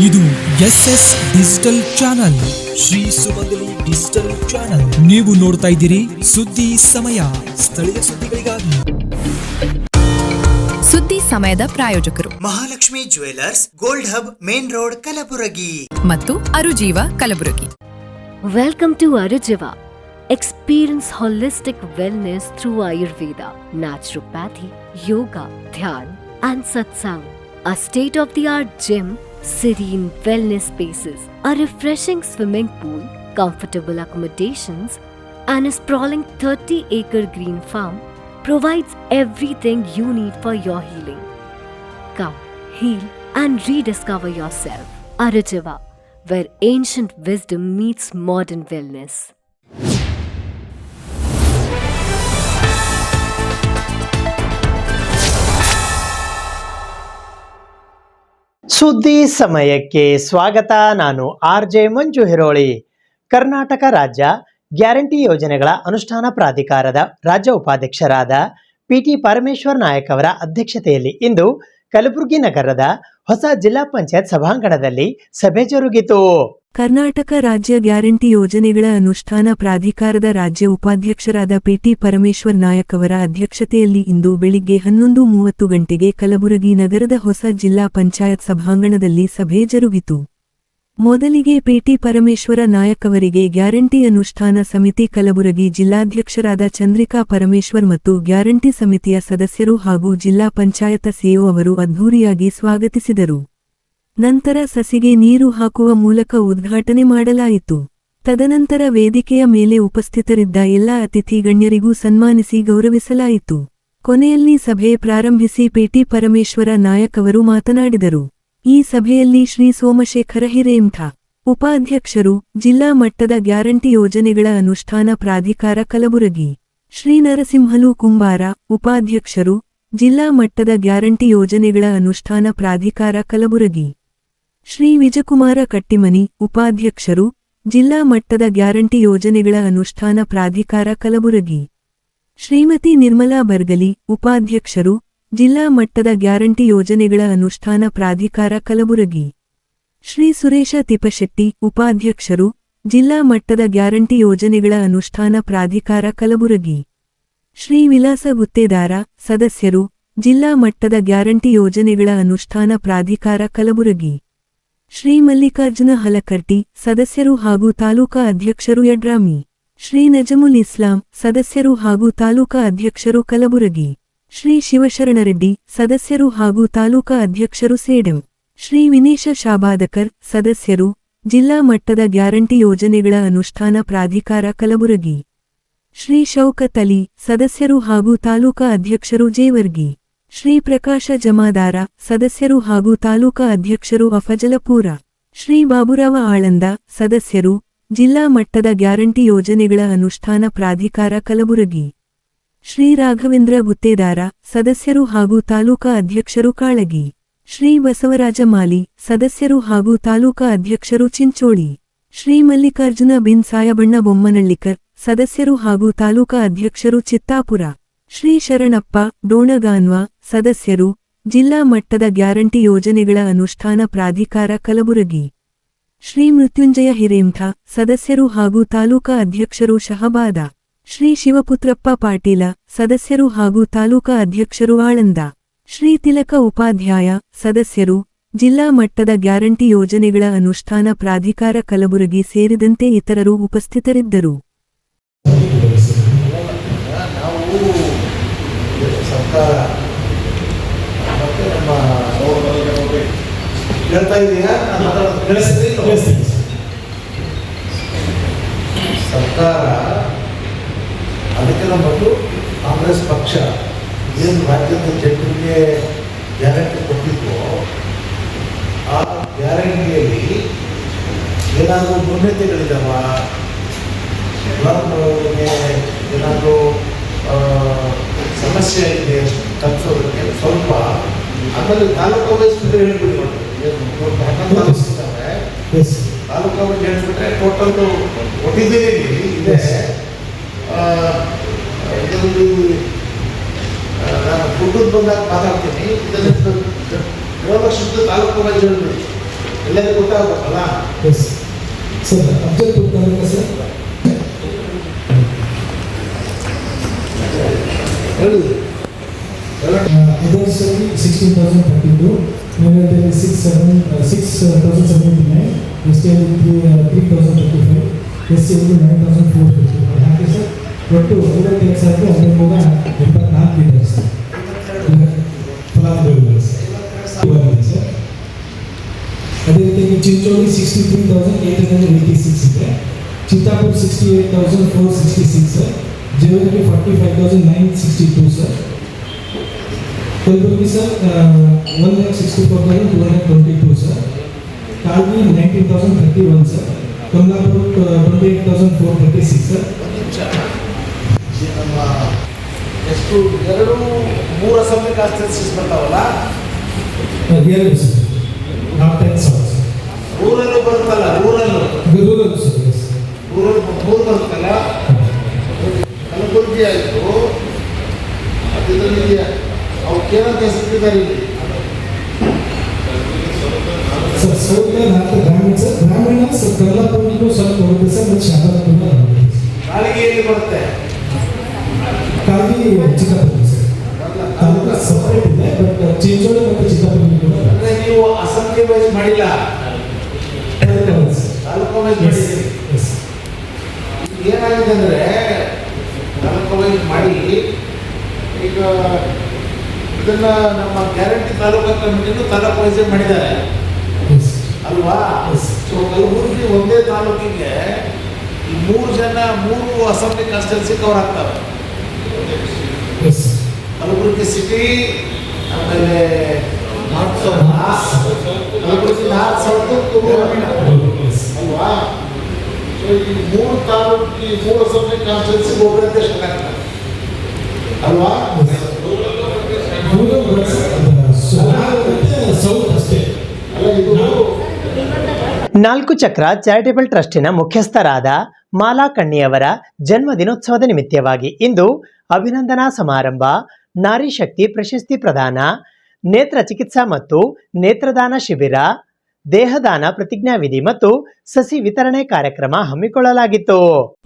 ಇದು SS digital channel, Shri ಸುಮಂಗಲಿ digital channel. ನೀವು ನೋಡ್ತಾ ಇದ್ದೀರಿ ಸುದ್ದಿ ಸಮಯ, ಸ್ಥಳೀಯ ಸುದ್ದಿಗಳಿಗಾಗಿ. ಸುದ್ದಿ ಸಮಯದ ಪ್ರಾಯೋಜಕರು Mahalakshmi jewellers, gold hub, main road, Kalaburagi ಮತ್ತು ಅರುಜೀವ Kalaburagi. Welcome to Arujiva. Experience holistic wellness through Ayurveda, naturopathy, yoga, dhyan and satsang. A state-of-the-art gym, serene wellness spaces, a refreshing swimming pool, comfortable accommodations and a sprawling 30-acre green farm provides everything you need for your healing. Come, heal and rediscover yourself. Arujiva, where ancient wisdom meets modern wellness. ಸುದ್ದಿ ಸಮಯಕ್ಕೆ ಸ್ವಾಗತ. ನಾನು RJ ಮಂಜು ಹಿರೋಳಿ. ಕರ್ನಾಟಕ ರಾಜ್ಯ guarantee ಯೋಜನೆಗಳ ಅನುಷ್ಠಾನ ಪ್ರಾಧಿಕಾರದ ರಾಜ್ಯ ಉಪಾಧ್ಯಕ್ಷರಾದ PT ಪರಮೇಶ್ವರ್ ನಾಯಕ್ ಅವರ ಅಧ್ಯಕ್ಷತೆಯಲ್ಲಿ ಇಂದು ಕಲಬುರಗಿ ನಗರದ ಹೊಸ ಜಿಲ್ಲಾ ಪಂಚಾಯತ್ ಸಭಾಂಗಣದಲ್ಲಿ ಸಭೆ ಜರುಗಿತು. ಕರ್ನಾಟಕ ರಾಜ್ಯ ಗ್ಯಾರಂಟಿ ಯೋಜನೆಗಳ ಅನುಷ್ಠಾನ ಪ್ರಾಧಿಕಾರದ ರಾಜ್ಯ ಉಪಾಧ್ಯಕ್ಷರಾದ PT ಪರಮೇಶ್ವರ್ ನಾಯಕ್ ಅವರ ಅಧ್ಯಕ್ಷತೆಯಲ್ಲಿ ಇಂದು ಬೆಳಿಗ್ಗೆ 11:30 ಗಂಟೆಗೆ ಕಲಬುರಗಿ ನಗರದ ಹೊಸ ಜಿಲ್ಲಾ ಪಂಚಾಯತ್ ಸಭಾಂಗಣದಲ್ಲಿ ಸಭೆ ಜರುಗಿತು. ಮೊದಲಿಗೆ PT ಪರಮೇಶ್ವರ ನಾಯಕ್ ಅವರಿಗೆ ಗ್ಯಾರಂಟಿ ಅನುಷ್ಠಾನ ಸಮಿತಿ ಕಲಬುರಗಿ ಜಿಲ್ಲಾಧ್ಯಕ್ಷರಾದ ಚಂದ್ರಿಕಾ ಪರಮೇಶ್ವರ್ ಮತ್ತು ಗ್ಯಾರಂಟಿ ಸಮಿತಿಯ ಸದಸ್ಯರು ಹಾಗೂ ಜಿಲ್ಲಾ ಪಂಚಾಯತ CO ಅವರು ಅದ್ಧೂರಿಯಾಗಿ ಸ್ವಾಗತಿಸಿದರು. ನಂತರ ಸಸಿಗೆ ನೀರು ಹಾಕುವ ಮೂಲಕ ಉದ್ಘಾಟನೆ ಮಾಡಲಾಯಿತು. ತದನಂತರ ವೇದಿಕೆಯ ಮೇಲೆ ಉಪಸ್ಥಿತರಿದ್ದ ಎಲ್ಲ ಅತಿಥಿ ಗಣ್ಯರಿಗೂ ಸನ್ಮಾನಿಸಿ ಗೌರವಿಸಲಾಯಿತು. ಕೊನೆಯಲ್ಲಿ ಸಭೆ ಪ್ರಾರಂಭಿಸಿ PT ಪರಮೇಶ್ವರ ನಾಯಕ್ ಅವರು ಮಾತನಾಡಿದರು. ಈ ಸಭೆಯಲ್ಲಿ ಶ್ರೀ ಸೋಮಶೇಖರ ಹಿರೇಮಠ, ಉಪಾಧ್ಯಕ್ಷರು, ಜಿಲ್ಲಾ ಮಟ್ಟದ ಗ್ಯಾರಂಟಿ ಯೋಜನೆಗಳ ಅನುಷ್ಠಾನ ಪ್ರಾಧಿಕಾರ ಕಲಬುರಗಿ, ಶ್ರೀ ನರಸಿಂಹಲು ಕುಂಬಾರ, ಉಪಾಧ್ಯಕ್ಷರು, ಜಿಲ್ಲಾ ಮಟ್ಟದ ಗ್ಯಾರಂಟಿ ಯೋಜನೆಗಳ ಅನುಷ್ಠಾನ ಪ್ರಾಧಿಕಾರ ಕಲಬುರಗಿ, ಶ್ರೀ ವಿಜಯಕುಮಾರ ಕಟ್ಟಿಮನಿ, ಉಪಾಧ್ಯಕ್ಷರು, ಜಿಲ್ಲಾ ಮಟ್ಟದ ಗ್ಯಾರಂಟಿ ಯೋಜನೆಗಳ ಅನುಷ್ಠಾನ ಪ್ರಾಧಿಕಾರ ಕಲಬುರಗಿ, ಶ್ರೀಮತಿ ನಿರ್ಮಲಾ ಬರ್ಗಲಿ, ಉಪಾಧ್ಯಕ್ಷರು, ಜಿಲ್ಲಾ ಮಟ್ಟದ ಗ್ಯಾರಂಟಿ ಯೋಜನೆಗಳ ಅನುಷ್ಠಾನ ಪ್ರಾಧಿಕಾರ ಕಲಬುರಗಿ, ಶ್ರೀ ಸುರೇಶ ತಿಪಶೆಟ್ಟಿ, ಉಪಾಧ್ಯಕ್ಷರು, ಜಿಲ್ಲಾ ಮಟ್ಟದ ಗ್ಯಾರಂಟಿ ಯೋಜನೆಗಳ ಅನುಷ್ಠಾನ ಪ್ರಾಧಿಕಾರ ಕಲಬುರಗಿ, ಶ್ರೀ ವಿಲಾಸ ಗುತ್ತೇದಾರ, ಸದಸ್ಯರು, ಜಿಲ್ಲಾ ಮಟ್ಟದ ಗ್ಯಾರಂಟಿ ಯೋಜನೆಗಳ ಅನುಷ್ಠಾನ ಪ್ರಾಧಿಕಾರ ಕಲಬುರಗಿ, ಶ್ರೀ ಮಲ್ಲಿಕಾರ್ಜುನ ಹಲಕರ್ಟಿ, ಸದಸ್ಯರು ಹಾಗೂ ತಾಲೂಕಾ ಅಧ್ಯಕ್ಷರು ಯಡ್ರಾಮಿ, ಶ್ರೀ ನಜಮುಲ್ ಇಸ್ಲಾಂ, ಸದಸ್ಯರು ಹಾಗೂ ತಾಲೂಕಾ ಅಧ್ಯಕ್ಷರು ಕಲಬುರಗಿ, ಶ್ರೀ ಶಿವಶರಣರೆಡ್ಡಿ, ಸದಸ್ಯರು ಹಾಗೂ ತಾಲೂಕಾ ಅಧ್ಯಕ್ಷರು ಸೇಡಂ, ಶ್ರೀ ವಿನೇಶ ಶಾಬಾದಕರ್, ಸದಸ್ಯರು, ಜಿಲ್ಲಾ ಮಟ್ಟದ ಗ್ಯಾರಂಟಿ ಯೋಜನೆಗಳ ಅನುಷ್ಠಾನ ಪ್ರಾಧಿಕಾರ ಕಲಬುರಗಿ, ಶ್ರೀ ಶೌಕತ್ ಅಲಿ, ಸದಸ್ಯರು ಹಾಗೂ ತಾಲೂಕಾ ಅಧ್ಯಕ್ಷರು ಜೇವರ್ಗಿ, ಶ್ರೀ ಪ್ರಕಾಶ ಜಮಾದಾರ, ಸದಸ್ಯರು ಹಾಗೂ ತಾಲೂಕಾ ಅಧ್ಯಕ್ಷರು ಅಫಜಲಪೂರ, ಶ್ರೀ ಬಾಬುರಾವ ಆಳಂದ, ಸದಸ್ಯರು, ಜಿಲ್ಲಾ ಮಟ್ಟದ ಗ್ಯಾರಂಟಿ ಯೋಜನೆಗಳ ಅನುಷ್ಠಾನ ಪ್ರಾಧಿಕಾರ ಕಲಬುರಗಿ, ಶ್ರೀ ರಾಘವೇಂದ್ರ ಗುತ್ತೇದಾರ, ಸದಸ್ಯರು ಹಾಗೂ ತಾಲೂಕಾ ಅಧ್ಯಕ್ಷರು ಕಾಳಗಿ, ಶ್ರೀ ಬಸವರಾಜ ಮಾಲಿ, ಸದಸ್ಯರು ಹಾಗೂ ತಾಲೂಕಾ ಅಧ್ಯಕ್ಷರು ಚಿಂಚೋಳಿ, ಶ್ರೀ ಮಲ್ಲಿಕಾರ್ಜುನ ಬಿನ್ ಸಾಯಬಣ್ಣ ಬೊಮ್ಮನಳ್ಳಿಕರ್, ಸದಸ್ಯರು ಹಾಗೂ ತಾಲೂಕಾ ಅಧ್ಯಕ್ಷರು ಚಿತ್ತಾಪುರ, ಶ್ರೀ ಶರಣಪ್ಪ ಡೋಣಗಾನ್ವ, ಸದಸ್ಯರು, ಜಿಲ್ಲಾ ಮಟ್ಟದ ಗ್ಯಾರಂಟಿ ಯೋಜನೆಗಳ ಅನುಷ್ಠಾನ ಪ್ರಾಧಿಕಾರ ಕಲಬುರಗಿ, ಶ್ರೀ ಮೃತ್ಯುಂಜಯ ಹಿರೇಮಠ, ಸದಸ್ಯರು ಹಾಗೂ ತಾಲೂಕಾ ಅಧ್ಯಕ್ಷರು ಶಹಬಾದ, ಶ್ರೀ ಶಿವಪುತ್ರಪ್ಪ ಪಾಟೀಲ, ಸದಸ್ಯರು ಹಾಗೂ ತಾಲೂಕಾ ಅಧ್ಯಕ್ಷರು ಆಳಂದ, ಶ್ರೀ ತಿಲಕ ಉಪಾಧ್ಯಾಯ, ಸದಸ್ಯರು, ಜಿಲ್ಲಾ ಮಟ್ಟದ ಗ್ಯಾರಂಟಿ ಯೋಜನೆಗಳ ಅನುಷ್ಠಾನ ಪ್ರಾಧಿಕಾರ ಕಲಬುರಗಿ ಸೇರಿದಂತೆ ಇತರರು ಉಪಸ್ಥಿತರಿದ್ದರು. ಸರ್ಕಾರ ಮತ್ತೆ ನಮ್ಮ ಹೇಳ್ತಾ ಇದೆಯಾ ಸರ್ಕಾರ ಅದಕ್ಕೆಲ್ಲ ಮೊದಲು ಕಾಂಗ್ರೆಸ್ ಪಕ್ಷ ಏನು ರಾಜ್ಯದ ಜನರಿಗೆ ಗ್ಯಾರಂಟಿ ಕೊಟ್ಟಿತ್ತು ಆ ಗ್ಯಾರಂಟಿಯಲ್ಲಿ ಏನಾದರೂ ನ್ಯೂನತೆಗಳಿದ್ದಾವ, ಏನಾದರೂ ಸಮಸ್ಯೆ ಇದೆ ತಪ್ಪಿಸೋದಕ್ಕೆ ಸ್ವಲ್ಪ ಆಮೇಲೆ ತಾಲೂಕು ವೈಸ್ ಹೇಳ್ಬಿಡಿ. ತಾಲೂಕು ವೈಸ್ ಹೇಳ್ಬಿಟ್ರೆ ಟೋಟಲ್ ಒಟ್ಟಿದ್ದೇನೆ ಇದೆ. ಇದರಲ್ಲಿ ನಾನು ಫುಡ್ ಬಂದಾಗ ಮಾತಾಡ್ತೀನಿ. ಇದನ್ನು 7 ವರ್ಷದ ತಾಲೂಕು ವೈಸ್ ಹೇಳ್ಬಿಡಿ. ಎಲ್ಲರಿಗೂ ಗೊತ್ತಾಗಬೇಕಲ್ಲ. ಎಸ್ ಸರ್, ಅಬ್ಜೆಕ್ಟ್ ಗೊತ್ತಾಗಲ್ಲ ಸರ್. ಹೇಳಿ Others 16,032, Nevertheless 6,079, STL 3,035, SCL 9,450. ಹಾಗೆ ಸರ್ ಒಟ್ಟು 50 ಕೆಲಸಕ್ಕೆ ಒಬ್ಬರು ಕೂಡ 74 ಇದೆ ಸರ್ ಫಲಾನುಭವಿಗಳು ಸರ್. ಅದೇ ರೀತಿಯಾಗಿ ಚಿಂಚೋಳಿ 63,886 ಇದೆ, Chittapur 68,466 sir, Jevargi 45,962 sir, Kalaburagi sir 1,64,222 sir, Kalvi 19,031 sir, Kamalapura 28,436 sir. ನಮ್ಮ ಎಷ್ಟು 2-3 ಅಸೆಂಬ್ಲಿ ಕಾನ್ಸ್ಟಿಟ್ಯೂನ್ಸೀಸ್ ಬರ್ತಾವಲ್ಲ, ಎರಡು sir, north and south sir. Rural ಬರುತ್ತಲ್ಲ, ರೂರಲ್ಲು ಸರ್. ಎಸ್ ರೂರಲ್ 3 ಬರುತ್ತಲ್ಲ. ಕಲಬುರಗಿ ಆಯಿತು, ಅದರಲ್ಲಿ ಅವಕ್ಕೆ ಏನಂತ ಹೆಸರಿದ್ದಾರೆ ಇಲ್ಲಿ ಸರ್. ಸೌತ್ ನಾರ್ತ್ ಗ್ರಾಮೀಣ ಸರ್, ಗ್ರಾಮೀಣ ಸರ್ ಕಮಲಾಪುರಗೂ ಸ್ವಲ್ಪ ಹೋಗುತ್ತೆ ಸರ್, ಮತ್ತು ಶಾಂತಾಪುರ ಕಾಲಿಗೆ ಎಲ್ಲಿ ಬರುತ್ತೆ? ಕಾಲಿ ಚಿತ್ತಾಪುರ ಸರ್. ತಾಲೂಕು ಸಪರೇಟ್ ಇದೆ, ಬಟ್ ಚಿಂಚೋಳಿ ಮತ್ತು ಚಿತ್ತಾಪುರ ಅಂದರೆ ನೀವು ಅಸೆಂಬ್ಲಿ ವೈಸ್ ಮಾಡಿಲ್ಲ, ತಾಲೂಕು ವೈಸ್ ಮಾಡಿದ್ದೀರಿ. ಏನಾಗಿದೆ ಅಂದರೆ ತಾಲೂಕು ವೈಸ್ ಮಾಡಿ ಈಗ ಇದನ್ನ ನಮ್ಮ ಗ್ಯಾರಂಟಿ ತಾಲೂಕು ಕಮಿಟಿನೂ ತಾಲೂಕು ವೈಸೇ ಮಾಡಿದ್ದಾರೆ ಅಲ್ವಾ? ಸೊ ಕಲಬುರಗಿ ಒಂದೇ ತಾಲೂಕಿಗೆ ಈ 3 ಅಸೆಂಬ್ಲಿ ಕಾನ್ಸ್ಟಿಟ್ಯೂನ್ಸಿ ಕವರ್ ಆಗ್ತವೆ. ಕಲಬುರಗಿ ಸಿಟಿ, ಆಮೇಲೆ ಕಲಬುರಗಿ ನಾರ್ತ್ ಸೌತ್ ಅಲ್ವಾ? ಸೊ ಈ 3 ತಾಲೂಕಿ 3 ಅಸೆಂಬ್ಲಿ ಕಾನ್ಸ್ಟಿಟ್ಯೂನ್ಸಿ ಒಬ್ಬರ ಅಧ್ಯಕ್ಷ ಅಲ್ವಾ? ಸೌತ್ ಅಷ್ಟೇ ಅಲ್ಲ, ಇದು 4 ಚಕ್ರ ಚಾರಿಟೇಬಲ್ ಟ್ರಸ್ಟಿನ ಮುಖ್ಯಸ್ಥರಾದ ಮಾಲಾ ಕಣ್ಣಿಯವರ ಜನ್ಮ ದಿನೋತ್ಸವದ ನಿಮಿತ್ತವಾಗಿ ಇಂದು ಅಭಿನಂದನಾ ಸಮಾರಂಭ, ನಾರಿ ಶಕ್ತಿ ಪ್ರಶಸ್ತಿ ಪ್ರದಾನ, ನೇತ್ರ ಚಿಕಿತ್ಸಾ ಮತ್ತು ನೇತ್ರದಾನ ಶಿಬಿರ, ದೇಹದಾನ ಪ್ರತಿಜ್ಞಾವಿಧಿ ಮತ್ತು ಸಸಿ ವಿತರಣೆ ಕಾರ್ಯಕ್ರಮ ಹಮ್ಮಿಕೊಳ್ಳಲಾಗಿತ್ತು.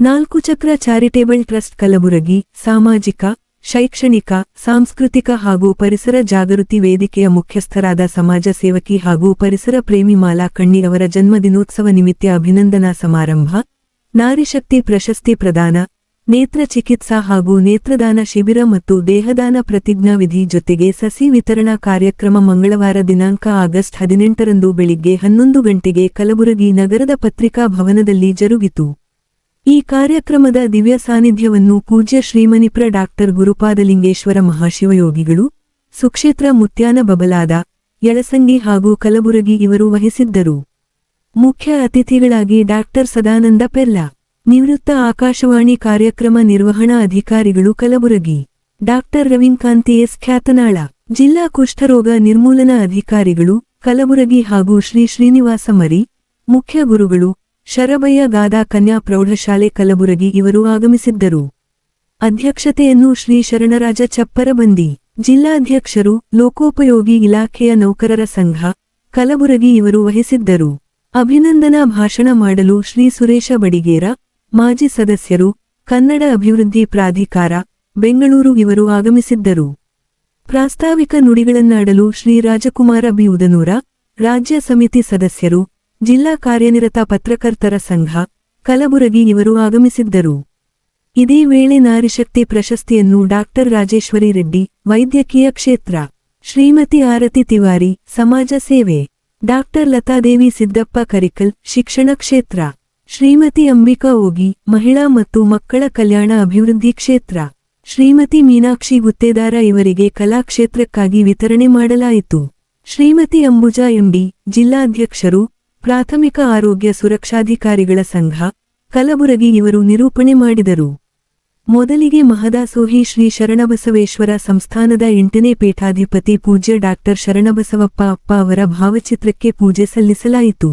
4 ಚಕ್ರ ಚಾರಿಟೇಬಲ್ ಟ್ರಸ್ಟ್ ಕಲಬುರಗಿ ಸಾಮಾಜಿಕ, ಶೈಕ್ಷಣಿಕ, ಸಾಂಸ್ಕೃತಿಕ ಹಾಗೂ ಪರಿಸರ ಜಾಗೃತಿ ವೇದಿಕೆಯ ಮುಖ್ಯಸ್ಥರಾದ ಸಮಾಜ ಸೇವಕಿ ಹಾಗೂ ಪರಿಸರ ಪ್ರೇಮಿ ಮಾಲಾ ಕಣ್ಣಿ ಅವರ ಜನ್ಮದಿನೋತ್ಸವ ನಿಮಿತ್ತ ಅಭಿನಂದನಾ ಸಮಾರಂಭ, ನಾರಿಶಕ್ತಿ ಪ್ರಶಸ್ತಿ ಪ್ರದಾನ, ನೇತ್ರ ಚಿಕಿತ್ಸಾ ಹಾಗೂ ನೇತ್ರದಾನ ಶಿಬಿರ ಮತ್ತು ದೇಹದಾನ ಪ್ರತಿಜ್ಞಾವಿಧಿ ಜೊತೆಗೆ ಸಸಿ ವಿತರಣಾ ಕಾರ್ಯಕ್ರಮ ಮಂಗಳವಾರ ದಿನಾಂಕ ಆಗಸ್ಟ್ 18ರಂದು ಬೆಳಿಗ್ಗೆ 11 ಗಂಟೆಗೆ ಕಲಬುರಗಿ ನಗರದ ಪತ್ರಿಕಾ ಭವನದಲ್ಲಿ ಜರುಗಿತು. ಈ ಕಾರ್ಯಕ್ರಮದ ದಿವ್ಯ ಸಾನ್ನಿಧ್ಯವನ್ನು ಪೂಜ್ಯ ಶ್ರೀಮನಿಪ್ರ ಡಾಕ್ಟರ್ ಗುರುಪಾದಲಿಂಗೇಶ್ವರ ಮಹಾಶಿವಯೋಗಿಗಳು, ಸುಕ್ಷೇತ್ರ ಮುತ್ಯಾನ ಬಬಲಾದ, ಯಳಸಂಗಿ ಹಾಗೂ ಕಲಬುರಗಿ ಇವರು ವಹಿಸಿದ್ದರು. ಮುಖ್ಯ ಅತಿಥಿಗಳಾಗಿ ಡಾಕ್ಟರ್ ಸದಾನಂದ ಪೆರ್ಲ, ನಿವೃತ್ತ ಆಕಾಶವಾಣಿ ಕಾರ್ಯಕ್ರಮ ನಿರ್ವಹಣಾ ಅಧಿಕಾರಿಗಳು ಕಲಬುರಗಿ, ಡಾಕ್ಟರ್ ರವೀಂದ್ಕಾಂತಿ ಎಸ್ ಖ್ಯಾತನಾಳ, ಜಿಲ್ಲಾ ಕುಷ್ಠರೋಗ ನಿರ್ಮೂಲನಾ ಅಧಿಕಾರಿಗಳು ಕಲಬುರಗಿ ಹಾಗೂ ಶ್ರೀ ಶ್ರೀನಿವಾಸ ಮರಿ, ಮುಖ್ಯ ಗುರುಗಳು ಶರಬಯ್ಯ ಗಾದಾ ಕನ್ಯಾ ಪ್ರೌಢಶಾಲೆ ಕಲಬುರಗಿ ಇವರು ಆಗಮಿಸಿದ್ದರು. ಅಧ್ಯಕ್ಷತೆಯನ್ನು ಶ್ರೀ ಶರಣರಾಜ ಚಪ್ಪರಬಂದಿ, ಜಿಲ್ಲಾಧ್ಯಕ್ಷರು ಲೋಕೋಪಯೋಗಿ ಇಲಾಖೆಯ ನೌಕರರ ಸಂಘ ಕಲಬುರಗಿ ಇವರು ವಹಿಸಿದ್ದರು. ಅಭಿನಂದನಾ ಭಾಷಣ ಮಾಡಲು ಶ್ರೀ ಸುರೇಶ ಬಡಿಗೇರ, ಮಾಜಿ ಸದಸ್ಯರು ಕನ್ನಡ ಅಭಿವೃದ್ಧಿ ಪ್ರಾಧಿಕಾರ ಬೆಂಗಳೂರು ಇವರು ಆಗಮಿಸಿದ್ದರು. ಪ್ರಾಸ್ತಾವಿಕ ನುಡಿಗಳನ್ನಾಡಲು ಶ್ರೀ ರಾಜಕುಮಾರ ಬಿ ಉದನೂರ, ರಾಜ್ಯ ಸಮಿತಿ ಸದಸ್ಯರು ಜಿಲ್ಲಾ ಕಾರ್ಯನಿರತ ಪತ್ರಕರ್ತರ ಸಂಘ ಕಲಬುರಗಿ ಇವರು ಆಗಮಿಸಿದ್ದರು. ಇದೇ ವೇಳೆ ನಾರಿಶಕ್ತಿ ಪ್ರಶಸ್ತಿಯನ್ನು ಡಾಕ್ಟರ್ ರಾಜೇಶ್ವರಿ ರೆಡ್ಡಿ, ವೈದ್ಯಕೀಯ ಕ್ಷೇತ್ರ, ಶ್ರೀಮತಿ ಆರತಿ ತಿವಾರಿ, ಸಮಾಜ ಸೇವೆ, ಡಾಕ್ಟರ್ ಲತಾದೇವಿ ಸಿದ್ದಪ್ಪ ಕರಿಕಲ್, ಶಿಕ್ಷಣ ಕ್ಷೇತ್ರ, ಶ್ರೀಮತಿ ಅಂಬಿಕಾ ಓಗಿ, ಮಹಿಳಾ ಮತ್ತು ಮಕ್ಕಳ ಕಲ್ಯಾಣ ಅಭಿವೃದ್ಧಿ ಕ್ಷೇತ್ರ, ಶ್ರೀಮತಿ ಮೀನಾಕ್ಷಿ ಗುತ್ತೇದಾರ ಇವರಿಗೆ ಕಲಾ ಕ್ಷೇತ್ರಕ್ಕಾಗಿ ವಿತರಣೆ ಮಾಡಲಾಯಿತು. ಶ್ರೀಮತಿ ಅಂಬುಜಾ ಎಂಡಿ, ಜಿಲ್ಲಾಧ್ಯಕ್ಷರು ಪ್ರಾಥಮಿಕ ಆರೋಗ್ಯ ಸುರಕ್ಷಾಧಿಕಾರಿಗಳ ಸಂಘ ಕಲಬುರಗಿ ಇವರು ನಿರೂಪಣೆ ಮಾಡಿದರು. ಮೊದಲಿಗೆ ಮಹದಾಸೋಹಿ ಶ್ರೀ ಶರಣಬಸವೇಶ್ವರ ಸಂಸ್ಥಾನದ 8ನೇ ಪೀಠಾಧಿಪತಿ ಪೂಜ್ಯ ಡಾಕ್ಟರ್ ಶರಣಬಸವಪ್ಪ ಅಪ್ಪ ಅವರ ಭಾವಚಿತ್ರಕ್ಕೆ ಪೂಜೆ ಸಲ್ಲಿಸಲಾಯಿತು.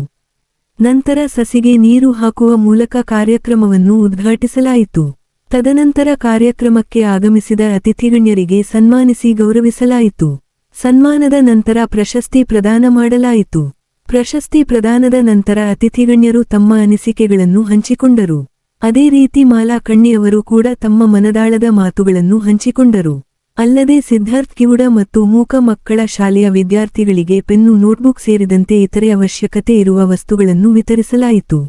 ನಂತರ ಸಸಿಗೆ ನೀರು ಹಾಕುವ ಮೂಲಕ ಕಾರ್ಯಕ್ರಮವನ್ನು ಉದ್ಘಾಟಿಸಲಾಯಿತು. ತದನಂತರ ಕಾರ್ಯಕ್ರಮಕ್ಕೆ ಆಗಮಿಸಿದ ಅತಿಥಿಗಣ್ಯರಿಗೆ ಸನ್ಮಾನಿಸಿ ಗೌರವಿಸಲಾಯಿತು. ಸನ್ಮಾನದ ನಂತರ ಪ್ರಶಸ್ತಿ ಪ್ರದಾನ ಮಾಡಲಾಯಿತು. ಪ್ರಶಸ್ತಿ ಪ್ರದಾನದ ನಂತರ ಅತಿಥಿಗಣ್ಯರು ತಮ್ಮ ಅನಿಸಿಕೆಗಳನ್ನು ಹಂಚಿಕೊಂಡರು. ಅದೇ ರೀತಿ ಮಾಲಾ ಕಣ್ಣಿಯವರು ಕೂಡ ತಮ್ಮ ಮನದಾಳದ ಮಾತುಗಳನ್ನು ಹಂಚಿಕೊಂಡರು. ಅಲ್ಲದೆ ಸಿದ್ಧಾರ್ಥ್ ಕಿವುಡ ಮತ್ತು ಮೂಕ ಮಕ್ಕಳ ಶಾಲೆಯ ವಿದ್ಯಾರ್ಥಿಗಳಿಗೆ ಪೆನ್ನು, ನೋಟ್ಬುಕ್ ಸೇರಿದಂತೆ ಇತರೆ ಅವಶ್ಯಕತೆ ಇರುವ ವಸ್ತುಗಳನ್ನು ವಿತರಿಸಲಾಯಿತು.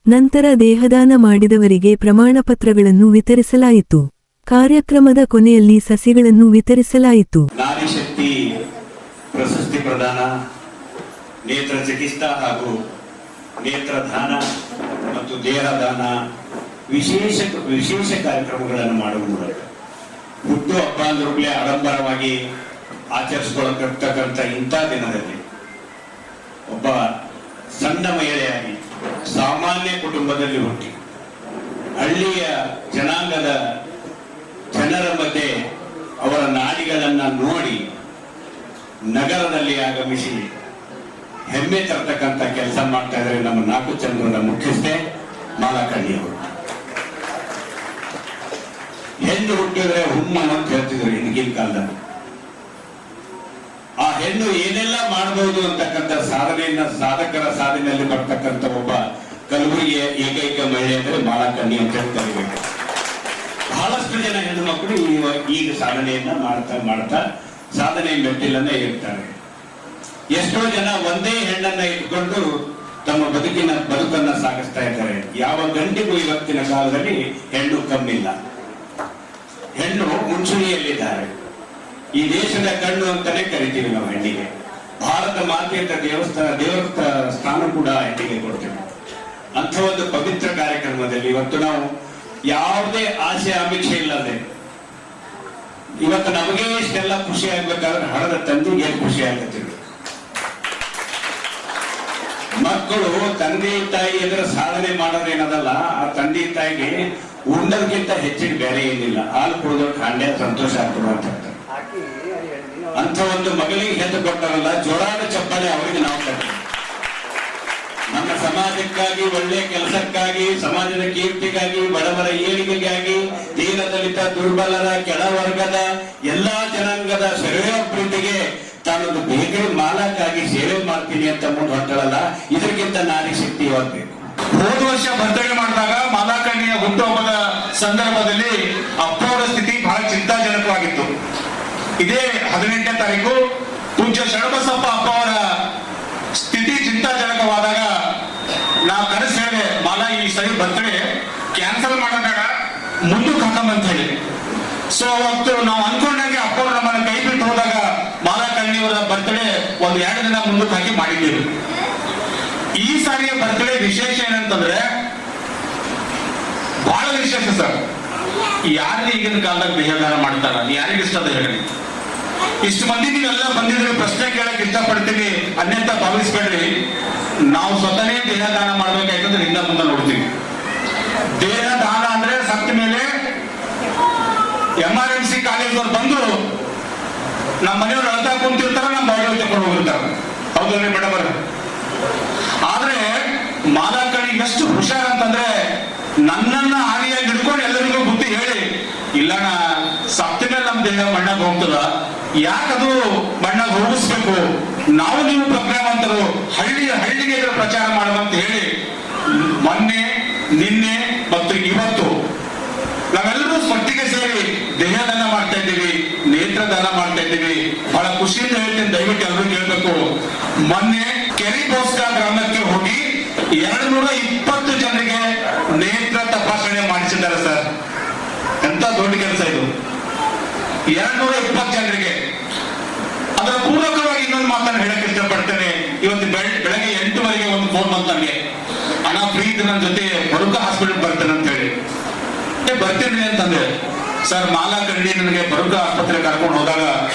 ನಂತರ ದೇಹದಾನ ಮಾಡಿದವರಿಗೆ ಪ್ರಮಾಣಪತ್ರಗಳನ್ನು ವಿತರಿಸಲಾಯಿತು. ಕಾರ್ಯಕ್ರಮದ ಕೊನೆಯಲ್ಲಿ ಸಸಿಗಳನ್ನು ವಿತರಿಸಲಾಯಿತು. ನಾರಿ ಶಕ್ತಿ ಪ್ರಶಸ್ತಿ ಪ್ರದಾನ, ನೇತ್ರ ಚಿಕಿತ್ಸಾ ಹಾಗೂ ನೇತ್ರದಾನ ಮತ್ತು ದೇಹದಾನ ವಿಶೇಷ ಕಾರ್ಯಕ್ರಮಗಳನ್ನು ಮಾಡುವ ಮೂಲಕ ಹುಟ್ಟು ಹಬ್ಬ ಅಂದ್ರೂ ಆಡಂಬರವಾಗಿ ಆಚರಿಸಿಕೊಳ್ಳತಕ್ಕಂಥ ಇಂಥ ದಿನದಲ್ಲಿ ಒಬ್ಬ ಸಣ್ಣ ಮಹಿಳೆಯಾಗಿ ಸಾಮಾನ್ಯ ಕುಟುಂಬದಲ್ಲಿ ಹುಟ್ಟಿ ಹಳ್ಳಿಯ ಜನಾಂಗದ ಜನರ ಮಧ್ಯೆ ಅವರ ನಾಡಿಗಳನ್ನ ನೋಡಿ ನಗರದಲ್ಲಿ ಆಗಮಿಸಿ ಹೆಮ್ಮೆ ತರತಕ್ಕಂಥ ಕೆಲಸ ಮಾಡ್ತಾ ಇದ್ದಾರೆ ನಮ್ಮ ನಾಲ್ಕು ಚಂದ್ರನ ಮುಖ್ಯಸ್ಥೆ ಮಾಲಾ ಕಣ್ಣಿಯವರು. ಹೆಣ್ಣು ಹುಟ್ಟಿದ್ರೆ ಹುಮ್ಮ ಅಂತ ಹೇಳ್ತಿದ್ರು ಹಿಂದಿನ ಕಾಲದಲ್ಲಿ. ಆ ಹೆಣ್ಣು ಏನೆಲ್ಲ ಮಾಡಬಹುದು ಅಂತಕ್ಕಂಥ ಸಾಧಕರ ಸಾಧನೆಯಲ್ಲಿ ಬರ್ತಕ್ಕಂಥ ಒಬ್ಬ ಕಲಬುರಗಿಯ ಏಕೈಕ ಮಹಿಳೆ ಅಂದ್ರೆ ಮಾಲಾ ಕಣ್ಣಿ ಅಂತ ಕರಿಬೇಕು. ಬಹಳಷ್ಟು ಜನ ಹೆಣ್ಣು ಮಕ್ಕಳು ಈಗ ಸಾಧನೆಯನ್ನ ಮಾಡ್ತಾ ಸಾಧನೆ ಮೆಟ್ಟಿಲನ್ನ ಇರ್ತಾರೆ. ಎಷ್ಟೋ ಜನ ಒಂದೇ ಹೆಣ್ಣನ್ನ ಇಟ್ಕೊಂಡು ತಮ್ಮ ಬದುಕನ್ನ ಸಾಗಿಸ್ತಾ ಇದ್ದಾರೆ. ಯಾವ ಗಂಡಿಗೂ ಇವತ್ತಿನ ಕಾಲದಲ್ಲಿ ಹೆಣ್ಣು ಕಮ್ಮಿಲ್ಲ. ಹೆಣ್ಣು ಮುಂಚೂಣಿಯಲ್ಲಿದ್ದಾರೆ. ಈ ದೇಶದ ಕಣ್ಣು ಅಂತಾನೆ ಕರಿತೀವಿ ನಾವು ಹೆಣ್ಣಿಗೆ. ಭಾರತ ಮಾತೆಯ ದೇವರ ಸ್ಥಾನ ಕೂಡ ಹೆಣ್ಣಿಗೆ ಕೊಡ್ತೇವೆ. ಅಂಥ ಒಂದು ಪವಿತ್ರ ಕಾರ್ಯಕ್ರಮದಲ್ಲಿ ಇವತ್ತು ನಾವು ಯಾವುದೇ ಆಸೆ ಆಮಿಷೆ ಇಲ್ಲದೆ ಇವತ್ತು ನಮಗೆ ಇಷ್ಟೆಲ್ಲ ಖುಷಿ ಆಗ್ಬೇಕಾದ್ರೆ ಹಣದ ತಂದೆಗೆ ಖುಷಿ ಆಗತ್ತಿದ್ರು. ಮಕ್ಕಳು ತಂದೆ ತಾಯಿ ಎದುರು ಸಾಧನೆ ಮಾಡೋದೇನದಲ್ಲ, ಆ ತಂದೆ ತಾಯಿಗೆ ಉಣ್ಣೋದಕ್ಕಿಂತ ಹೆಚ್ಚಿನ ಬೇರೆ ಏನಿಲ್ಲ. ಹಾಲು ಕುಡಿದೋಟ್ ಹಾಂಡ್ಯ ಸಂತೋಷ ಆಗ್ತದೆ ಅಂತ ಹೇಳ್ತಾರೆ. ಅಂತ ಒಂದು ಮಗಳಿಗೆ ಹೆತ್ತು ಕೊಟ್ಟಾರಲ್ಲ, ಜೋರಾದ ಚಪ್ಪಾಳೆ ಅವರಿಗೆ ನಾವು ಕಟ್ತೀವಿ. ನಮ್ಮ ಸಮಾಜಕ್ಕಾಗಿ, ಒಳ್ಳೆಯ ಕೆಲಸಕ್ಕಾಗಿ, ಸಮಾಜದ ಕೀರ್ತಿಗಾಗಿ, ಬಡವರ ಏಳಿಗೆಗಾಗಿ, ದೀನ ದಲಿತ, ದುರ್ಬಲರ, ಕೆಳವರ್ಗದ ಎಲ್ಲಾ ಜನಾಂಗದ ಶ್ರೇಯೋಭಿವೃದ್ಧಿಗೆ ತಾನೊಂದು ಬೇಕರಿ ಮಾಲಕ್ಕಾಗಿ ಸೇವೆ ಮಾಡ್ತೀನಿ ಅಂತ ಮುಂದೆ ಹೊರಟಲ್ಲ. ಇದಕ್ಕಿಂತ ನಾರಿ ಶಕ್ತಿ ಹೋಗ್ಬೇಕು. ಹೋದ ವರ್ಷ ಬರ್ತಡೇ ಮಾಡಿದಾಗ ಮಾಲಾ ಕಣ್ಣಿಯ ಹುಟ್ಟುಹಬ್ಬದ ಸಂದರ್ಭದಲ್ಲಿ ಅಪ್ಪವರ ಸ್ಥಿತಿ ಬಹಳ ಚಿಂತಾಜನಕವಾಗಿತ್ತು. ಇದೇ 18ನೇ ತಾರೀಕು ಪೂಜ್ಯ ಶರಣಬಸಪ್ಪ ಅಪ್ಪ ಅವರ ಸ್ಥಿತಿ ಚಿಂತಾಜನಕವಾದಾಗ ನಾವು ಕನಸು ಹೇಳಿದೆ, ಮಾಲಾ ಈ ಸರಿ ಬರ್ತಡೇ ಕ್ಯಾನ್ಸಲ್ ಮಾಡೋಣ, ಮುಂದಕ್ಕೆ ಹಾಕಂತ ಹೇಳಿ. ಸೊ ಅವತ್ತು ನಾವು ಅನ್ಕೊಂಡಾಗೆ ಅಪ್ಪ ಅವರು ನಮ್ಮನ್ನ ಕೈ ಬಿಟ್ಟು ಹೋದಾಗ ಮಾಲಾ ಕಣ್ಣಿಯವರ ಬರ್ತಡೇ ಒಂದು 2 ದಿನ ಮುಂದಕ್ಕೆ ಹಾಕಿ ಮಾಡಿದ್ದೀವಿ. ಈ ಸಾರಿಯ ಬರ್ತಡೇ ವಿಶೇಷ ಏನಂತಂದ್ರೆ ಬಹಳ ವಿಶೇಷ ಸರ್. ಯಾರಿಗೆ ಈಗಿನ ಕಾಲದಾಗ ದೇಹದಾನ ಮಾಡ್ತಾರ, ಯಾರಿಗೆ ಇಷ್ಟ ಅದ ಹೇಳಿ. ಇಷ್ಟು ಮಂದಿ ನೀವೆಲ್ಲ ಬಂದಿದ್ರೆ ಪ್ರಶ್ನೆ ಕೇಳಕ್ ಇಷ್ಟಪಡ್ತೀವಿ, ಅನ್ಯಂತ ಭಾವಿಸ್ಬೇಡ್ರಿ. ನಾವು ಸ್ವತಃ ದೇಹದಾನ ಮಾಡ್ಬೇಕಾಯ್ತಂದ್ರೆ ಹಿಂದ ಮುಂದೆ ನೋಡ್ತೀವಿ. ದೇಹದಾನ ಅಂದ್ರೆ ಸತ್ತ ಮೇಲೆ MRMC ಕಾಲೇಜ್ನವ್ರು ಬಂದು ನಮ್ಮ ಮನೆಯವ್ರು ಅಳ್ತಾ ಕುಂತಿರ್ತಾರ, ನಮ್ಮ ಬಾಡಿ ತಗೊಂಡು ಹೋಗಿರ್ತಾರ. ಹೌದಲ್ರಿ ಮೇಡಮ್? ಆದ್ರೆ ಮಾಲಾ ಕಣ್ಣಿ ಎಷ್ಟು ಹುಷಾರ್ ಅಂತಂದ್ರೆ ನನ್ನನ್ನ ಹಾನಿಯಾಗಿ ಹಿಡ್ಕೊಂಡು ಎಲ್ಲರಿಗೂ ಬುದ್ಧಿ ಹೇಳಿ, ಇಲ್ಲಣ್ಣ ಸತ್ತ ಮೇಲೆ ನಮ್ ದೇಹ ಮಣ್ಣಾಗ ಹೋಗ್ತದ, ಯಾಕದು ಮಣ್ಣಾಗ ಹೋಗಿಸ್ಬೇಕು, ನಾವು ನೀವು ಪ್ರಜ್ಞಾವಂತರು, ಹಳ್ಳಿಗೆ ಇದರ ಪ್ರಚಾರ ಮಾಡುವಂತ ಹೇಳಿ ಮೊನ್ನೆ, ನಿನ್ನೆ ಮತ್ತು ಇವತ್ತು ನಾವೆಲ್ಲರೂ ಒಟ್ಟಿಗೆ ಸೇರಿ ದೇಹದಾನ ಮಾಡ್ತಾ ಇದ್ದೀವಿ, ನೇತ್ರದಾನ ಮಾಡ್ತಾ ಇದ್ದೀವಿ. ಬಹಳ ಖುಷಿಯಿಂದ ಹೇಳ್ತೀನಿ, ದಯವಿಟ್ಟು ಎಲ್ಲರೂ ಕೇಳಬೇಕು. ಮೊನ್ನೆ ಕೆರಿಬೋಸ್ಕಾ ಗ್ರಾಮಕ್ಕೆ ಹೋಗಿ 220 ಜನರಿಗೆ ನೇತ್ರ ತಪಾಸಣೆ ಮಾಡಿಸಿದ್ದಾರೆ ಸರ್. ಎಂತ ದೊಡ್ಡ ಕೆಲಸ ಇದು. 220 ಜನರಿಗೆ. ಅದರ ಪೂರಕವಾಗಿ ಇನ್ನೊಂದು ಮಾತನ್ನು ಹೇಳಕ್ ಇಷ್ಟಪಡ್ತೇನೆ. ಇವತ್ತು ಬೆಳಗ್ಗೆ 8 ಒಂದು ಫೋನ್ ಬಂತು ನನಗೆ, ಅಣ್ಣ ಫ್ರೀ ಇದ್ದು ನನ್ನ ಜೊತೆ ಬರುಕ ಹಾಸ್ಪಿಟಲ್ ಬರ್ತೇನೆ ಅಂತ ಹೇಳಿ. ಬರ್ತೀನಿ ಅಂತಂದ್ರೆ, ಸರ್ ಮಾಲಾ ಕಣ್ಣಿ ನನಗೆ ಬರುಕ ಆಸ್ಪತ್ರೆ ಕರ್ಕೊಂಡು ಹೋದಾಗ